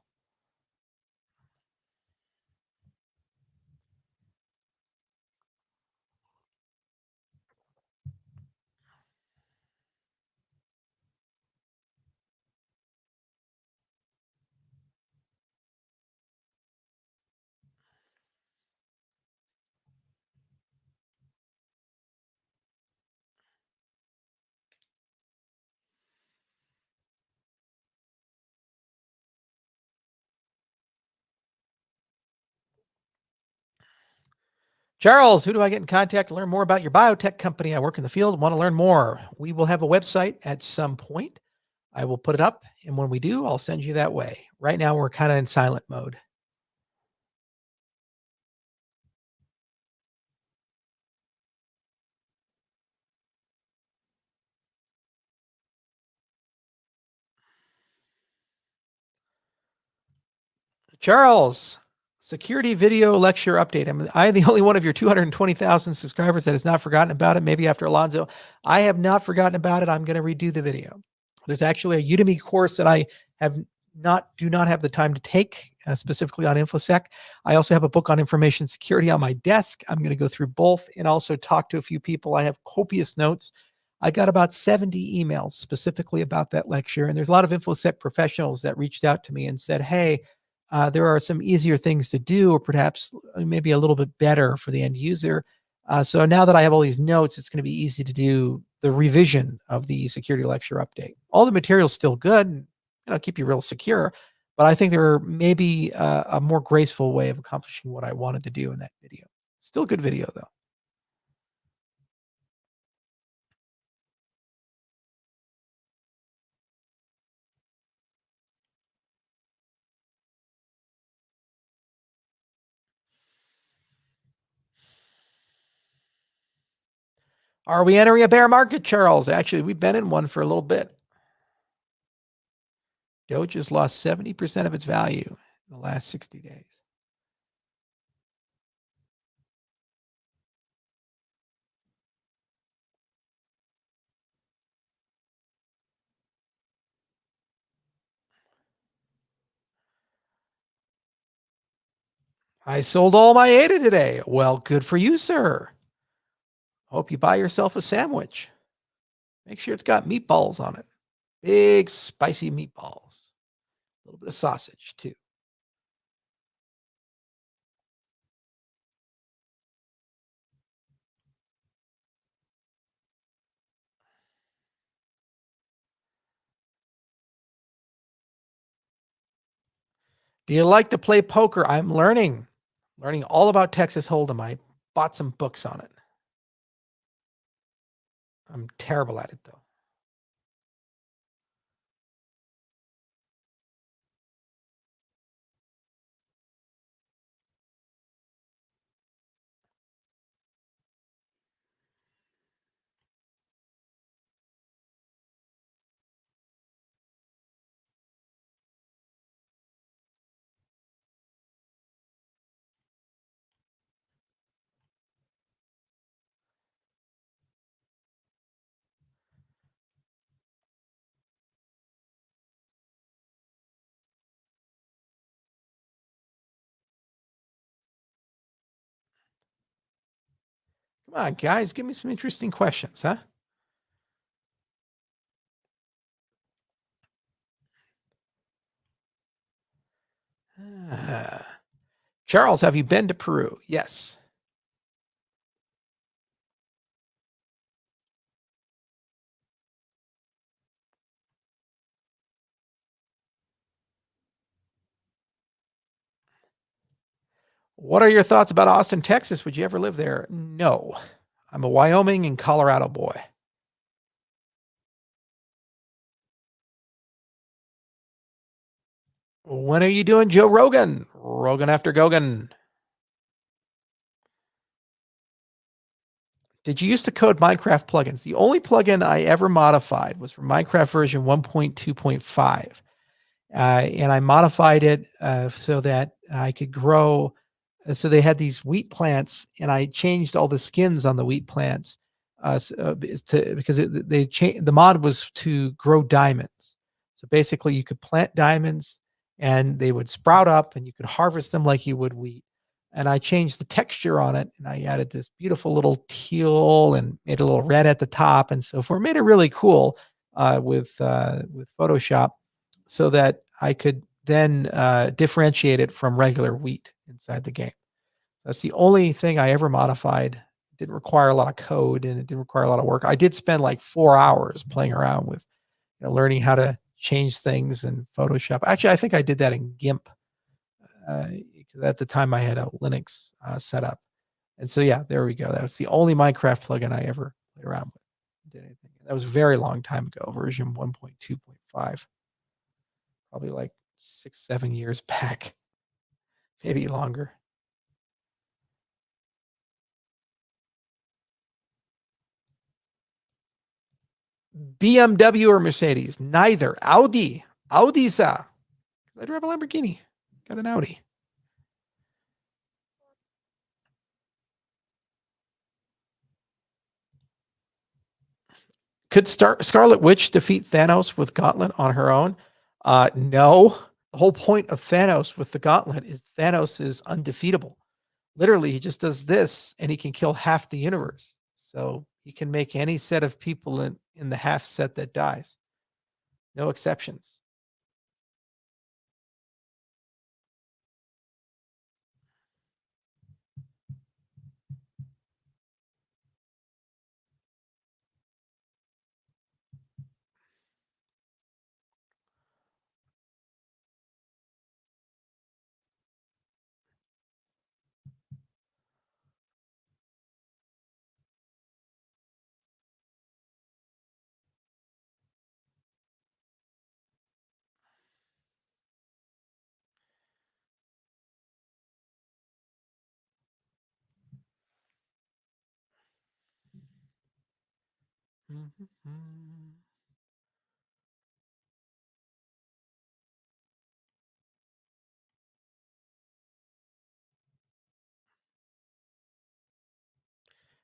[SPEAKER 1] Charles, who do I get in contact to learn more about your biotech company? I work in the field, want to learn more. We will have a website at some point. I will put it up, and when we do, I'll send you that way. Right now, we're kind of in silent mode. Charles, security video lecture update. Am I the only one of your 220,000 subscribers that has not forgotten about it? Maybe after Alonzo. I have not forgotten about it. I'm going to redo the video. There's actually a Udemy course that I do not have the time to take specifically on InfoSec. I also have a book on information security on my desk. I'm going to go through both and also talk to a few people. I have copious notes. I got about 70 emails specifically about that lecture. And there's a lot of InfoSec professionals that reached out to me and said, hey, there are some easier things to do, or perhaps maybe a little bit better for the end user. So now that I have all these notes, it's going to be easy to do the revision of the security lecture update. All the material's still good, and keep you real secure, but I think there may be a more graceful way of accomplishing what I wanted to do in that video. Still a good video, though. Are we entering a bear market, Charles? Actually, we've been in one for a little bit. Doge has lost 70% of its value in the last 60 days. I sold all my ADA today. Well, good for you, sir. Hope you buy yourself a sandwich. Make sure it's got meatballs on it. Big, spicy meatballs. A little bit of sausage, too. Do you like to play poker? I'm learning all about Texas Hold'em. I bought some books on it. I'm terrible at it, though. Come on, guys, give me some interesting questions, huh? Charles, have you been to Peru? Yes. What are your thoughts about Austin, Texas? Would you ever live there? No. I'm a Wyoming and Colorado boy. When are you doing Joe Rogan? Rogan after Gogan. Did you used to code Minecraft plugins? The only plugin I ever modified was for Minecraft version 1.2.5. And I modified it so that I could grow. So they had these wheat plants, and I changed all the skins on the wheat plants because the mod was to grow diamonds. So basically, you could plant diamonds, and they would sprout up, and you could harvest them like you would wheat. And I changed the texture on it, and I added this beautiful little teal and made a little red at the top, and so forth. Made it really cool with Photoshop, so that I could then differentiate it from regular wheat inside the game. That's the only thing I ever modified. It didn't require a lot of code and it didn't require a lot of work. I did spend like 4 hours playing around with, learning how to change things in Photoshop. Actually, I think I did that in GIMP because at the time I had a Linux setup. And so, yeah, there we go. That was the only Minecraft plugin I ever played around with. Did anything. That was a very long time ago, version 1.2.5. Probably like 6-7 years back, maybe longer. BMW or Mercedes? Neither. Audi. Audi-sa. I drive a Lamborghini. Got an Audi. Could Scarlet Witch defeat Thanos with Gauntlet on her own? No. The whole point of Thanos with the Gauntlet is Thanos is undefeatable. Literally, he just does this and he can kill half the universe. So he can make any set of people in the half set that dies. No exceptions.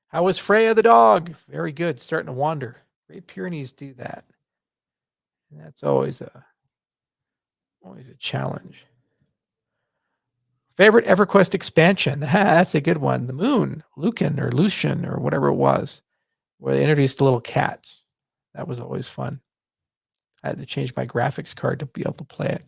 [SPEAKER 1] How was Freya the dog? Very good. Starting to wander. Great Pyrenees do that. And that's always a challenge. Favorite EverQuest expansion? That's a good one. The Moon, Lucian, or whatever it was, where they introduced the little cats. That was always fun. I had to change my graphics card to be able to play it.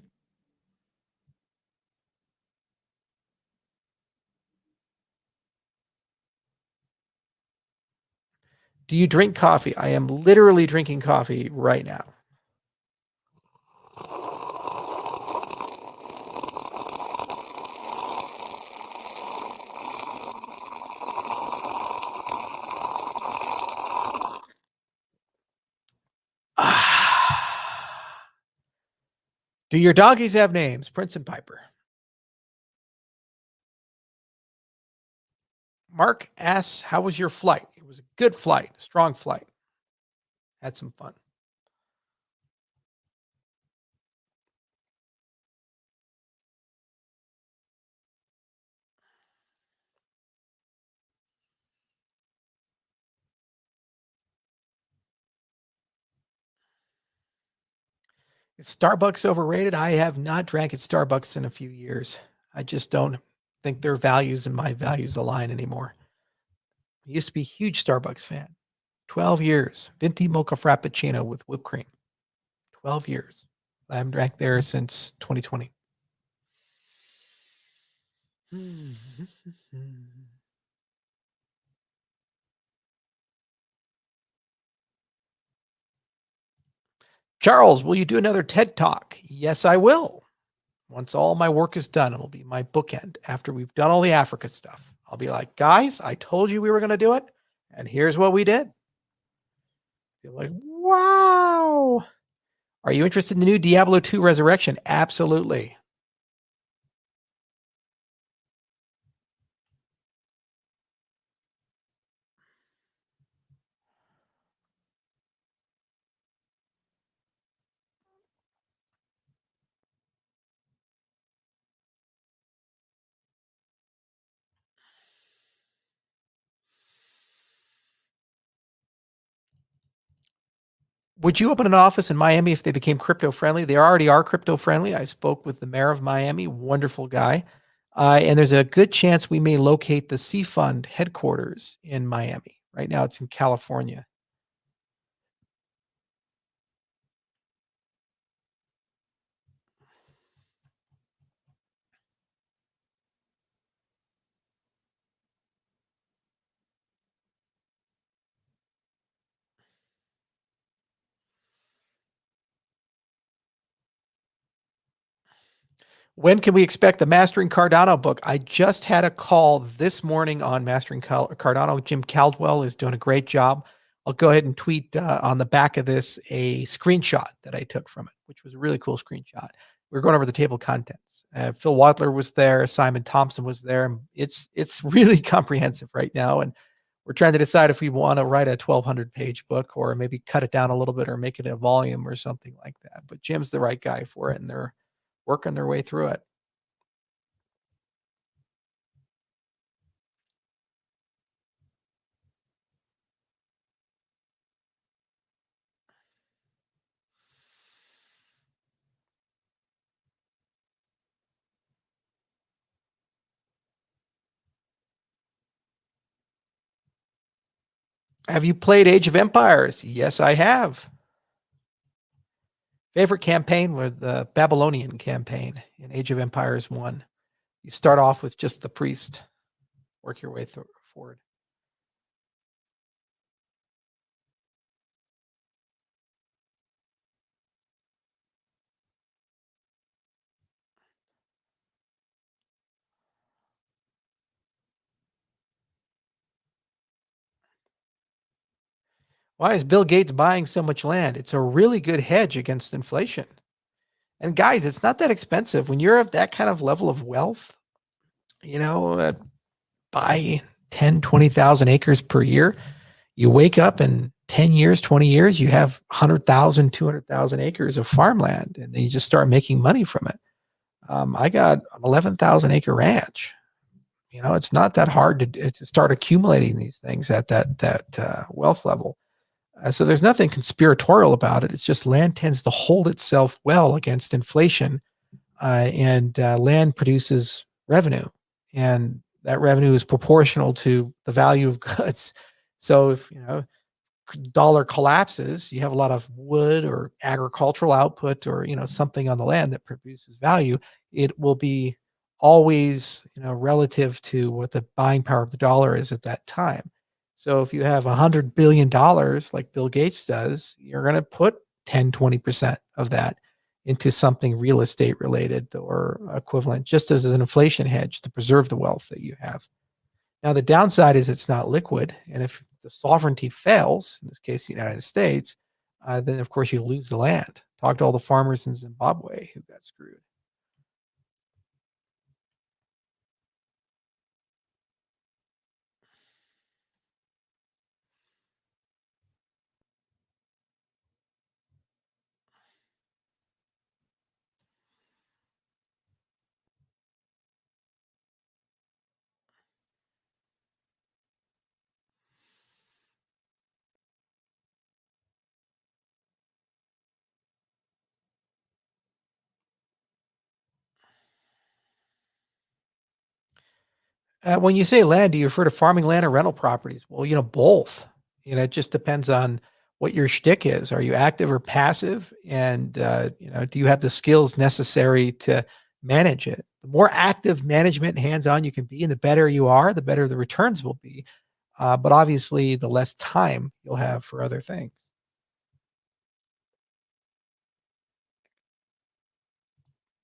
[SPEAKER 1] Do you drink coffee? I am literally drinking coffee right now. Do your doggies have names? Prince and Piper. Mark asks, how was your flight? It was a good flight, strong flight. Had some fun. Is Starbucks overrated? I have not drank at Starbucks in a few years. I just don't think their values and my values align anymore. I used to be a huge Starbucks fan. 12 years. Venti mocha frappuccino with whipped cream. 12 years. I haven't drank there since 2020. Charles, will you do another TED Talk? Yes, I will. Once all my work is done, it'll be my bookend. After we've done all the Africa stuff, I'll be like, guys, I told you we were going to do it, and here's what we did. You're like, wow. Are you interested in the new Diablo 2 Resurrection? Absolutely. Would you open an office in Miami if they became crypto friendly? They already are crypto friendly. I spoke with the mayor of Miami, wonderful guy. And there's a good chance we may locate the C Fund headquarters in Miami. Right now it's in California. When can we expect the Mastering Cardano book? I just had a call this morning on Mastering Cardano. Jim Caldwell is doing a great job. I'll go ahead and tweet on the back of this a screenshot that I took from it, which was a really cool screenshot. We were going over the table of contents. Phil Wadler was there. Simon Thompson was there. And it's really comprehensive right now. And we're trying to decide if we want to write a 1,200-page book or maybe cut it down a little bit or make it a volume or something like that. But Jim's the right guy for it, and they're working their way through it. Have you played Age of Empires? Yes, I have. Favorite campaign was the Babylonian campaign in Age of Empires 1. You start off with just the priest, work your way forward. Why is Bill Gates buying so much land? It's a really good hedge against inflation. And guys, it's not that expensive. When you're of that kind of level of wealth, buy 10, 20,000 acres per year. You wake up in 10 years, 20 years, you have 100,000, 200,000 acres of farmland, and then you just start making money from it. I got an 11,000 acre ranch. It's not that hard to start accumulating these things at that wealth level. So there's nothing conspiratorial about it. It's just land tends to hold itself well against inflation, and land produces revenue, and that revenue is proportional to the value of goods. So if dollar collapses, you have a lot of wood or agricultural output or something on the land that produces value. It will be always relative to what the buying power of the dollar is at that time. So if you have $100 billion like Bill Gates does, you're going to put 10-20% of that into something real estate related or equivalent, just as an inflation hedge to preserve the wealth that you have. Now, the downside is it's not liquid. And if the sovereignty fails, in this case, the United States, then of course you lose the land. Talk to all the farmers in Zimbabwe who got screwed. When you say land, do you refer to farming land or rental properties? Well, both. It just depends on what your shtick is. Are you active or passive? And do you have the skills necessary to manage it. The more active management hands-on you can be and the better you are, the better the returns will be. But obviously, the less time you'll have for other things.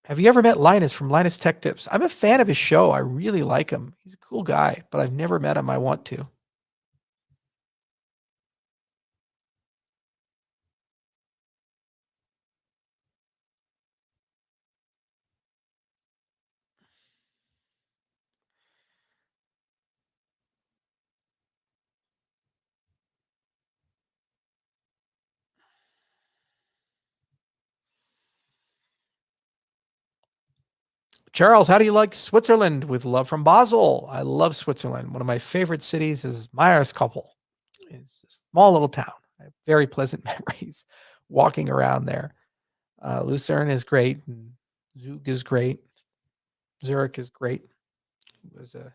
[SPEAKER 1] Have you ever met Linus from Linus Tech Tips? I'm a fan of his show. I really like him. He's a cool guy, but I've never met him. I want to. Charles, how do you like Switzerland? With love from Basel. I love Switzerland. One of my favorite cities is Meierskoppel. It's a small little town. I have very pleasant memories walking around there. Lucerne is great. And Zug is great. Zurich is great. It was a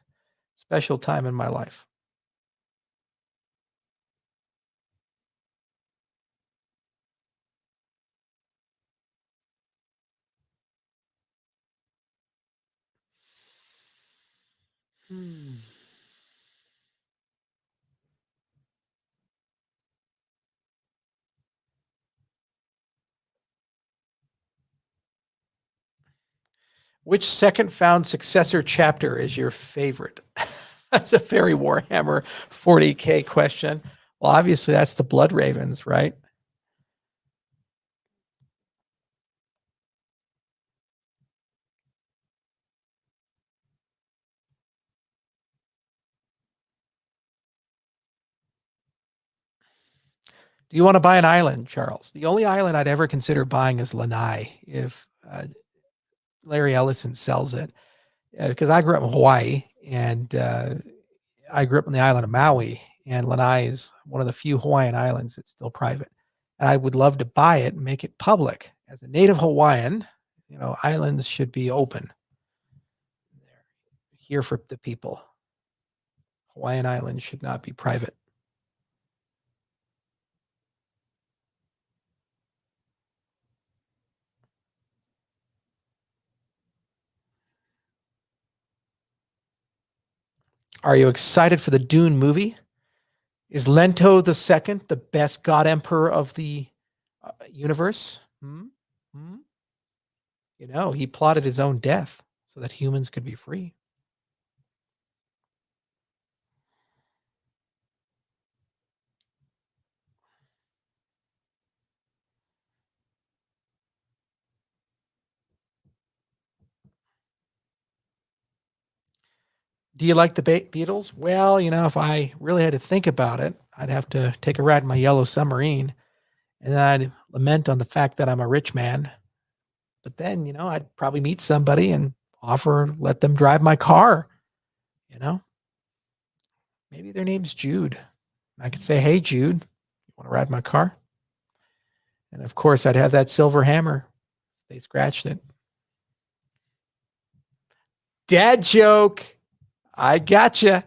[SPEAKER 1] special time in my life. Hmm. Which second found successor chapter is your favorite? That's a very Warhammer 40K question. Well, obviously, that's the Blood Ravens, right? Do you want to buy an island, Charles? The only island I'd ever consider buying is Lanai if Larry Ellison sells it. Because I grew up in Hawaii and I grew up on the island of Maui, and Lanai is one of the few Hawaiian islands that's still private. And I would love to buy it and make it public. As a native Hawaiian, islands should be open. They're here for the people. Hawaiian Islands should not be private. Are you excited for the Dune movie? Is Lento the second the best god emperor of the universe? Hmm? Hmm? He plotted his own death so that humans could be free. Do you like the Beatles? Well, if I really had to think about it, I'd have to take a ride in my yellow submarine and I'd lament on the fact that I'm a rich man. But then, I'd probably meet somebody and let them drive my car. You know, maybe their name's Jude. I could say, hey, Jude, you want to ride my car? And of course, I'd have that silver hammer. They scratched it. Dad joke. I gotcha.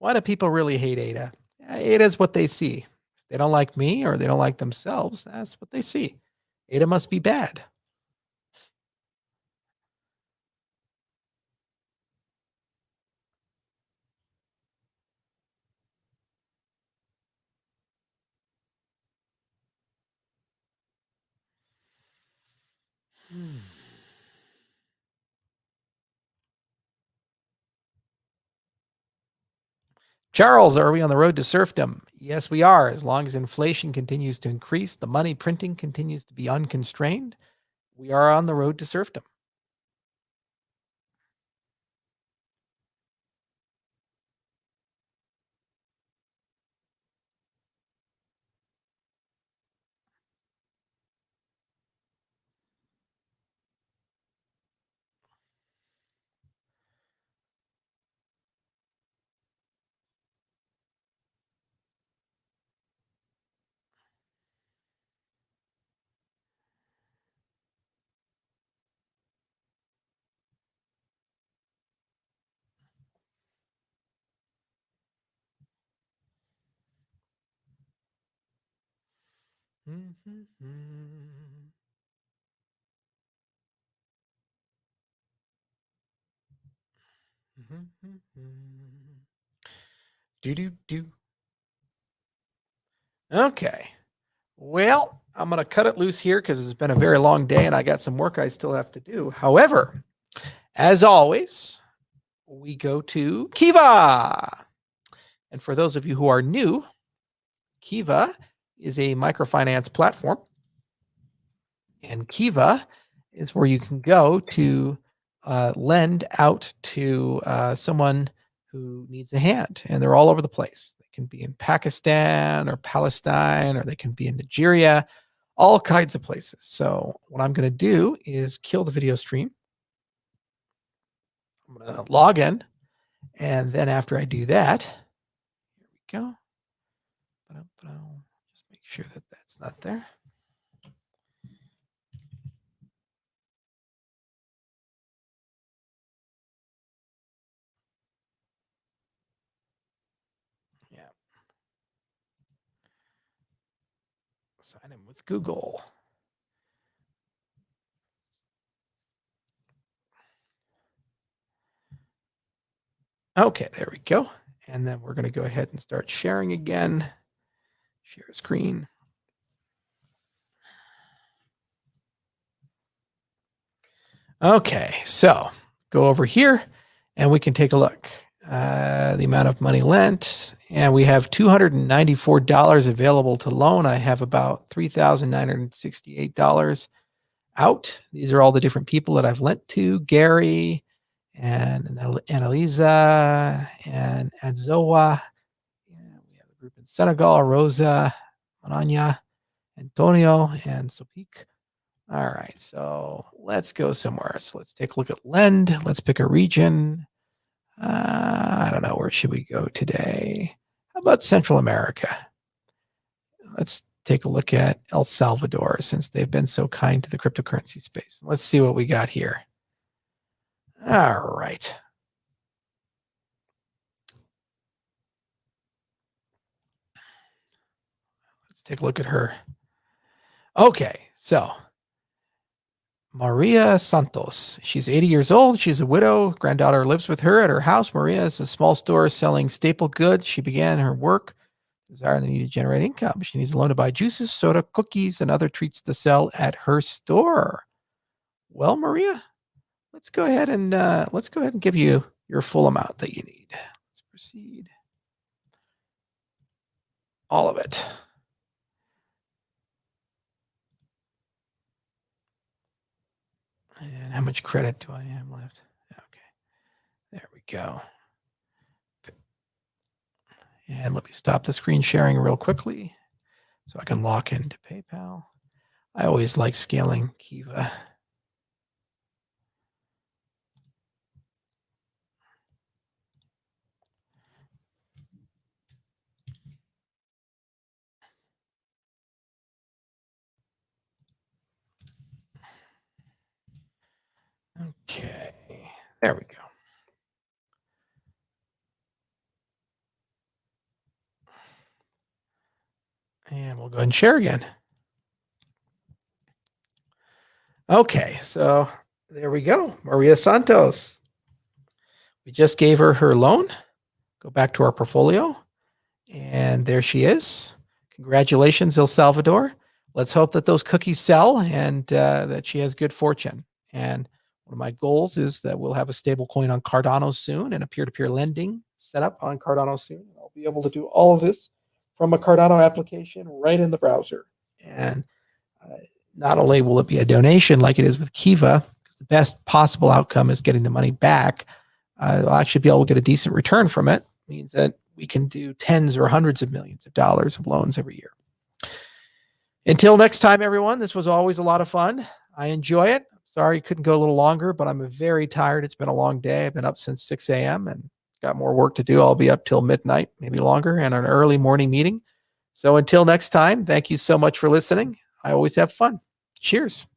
[SPEAKER 1] Why do people really hate Ada? Ada is what they see. If they don't like me or they don't like themselves, that's what they see. Ada must be bad. Hmm. Charles, are we on the road to serfdom? Yes, we are. As long as inflation continues to increase, the money printing continues to be unconstrained, we are on the road to serfdom. Do. Okay. Well, I'm going to cut it loose here because it's been a very long day and I got some work I still have to do. However, as always, we go to Kiva. And for those of you who are new, Kiva is a microfinance platform. And Kiva is where you can go to lend out to someone who needs a hand. And they're all over the place. They can be in Pakistan or Palestine, or they can be in Nigeria, all kinds of places. So what I'm going to do is kill the video stream. I'm going to log in. And then after I do that, here we go. Just make sure that that's not there. Yeah. Sign in with Google. Okay, there we go. And then we're going to go ahead and start sharing again. Share screen. Okay, so go over here and we can take a look. The amount of money lent, and we have $294 available to loan. I have about $3,968 out. These are all the different people that I've lent to: Gary and Annalisa and Adzoa. Yeah, we have a group in Senegal: Rosa, Mananya, Antonio, and Sopik. All right, so let's go somewhere. So let's take a look at lend. Let's pick a region. I don't know. Where should we go today? How about Central America? Let's take a look at El Salvador, since they've been so kind to the cryptocurrency space. Let's see what we got here. All right. Let's take a look at her. Okay, so Maria Santos. She's 80 years old. She's a widow. Granddaughter lives with her at her house. Maria is a small store selling staple goods. She began her work, desire the need to generate income. She needs a loan to buy juices, soda, cookies, and other treats to sell at her store. Well, Maria, let's go ahead and give you your full amount that you need. Let's proceed. All of it. And how much credit do I have left? Okay, there we go. And let me stop the screen sharing real quickly so I can log into PayPal. I always like scaling Kiva. Okay, there we go. And we'll go ahead and share again. Okay, so there we go. Maria Santos. We just gave her her loan. Go back to our portfolio. And there she is. Congratulations, El Salvador. Let's hope that those cookies sell and that she has good fortune. And one of my goals is that we'll have a stable coin on Cardano soon and a peer-to-peer lending set up on Cardano soon. I'll be able to do all of this from a Cardano application right in the browser. And not only will it be a donation like it is with Kiva, because the best possible outcome is getting the money back, I'll actually be able to get a decent return from it. It means that we can do tens or hundreds of millions of dollars of loans every year. Until next time, everyone, this was always a lot of fun. I enjoy it. Sorry it couldn't go a little longer, but I'm very tired. It's been a long day. I've been up since 6 a.m. and got more work to do. I'll be up till midnight, maybe longer, and an early morning meeting. So until next time, thank you so much for listening. I always have fun. Cheers.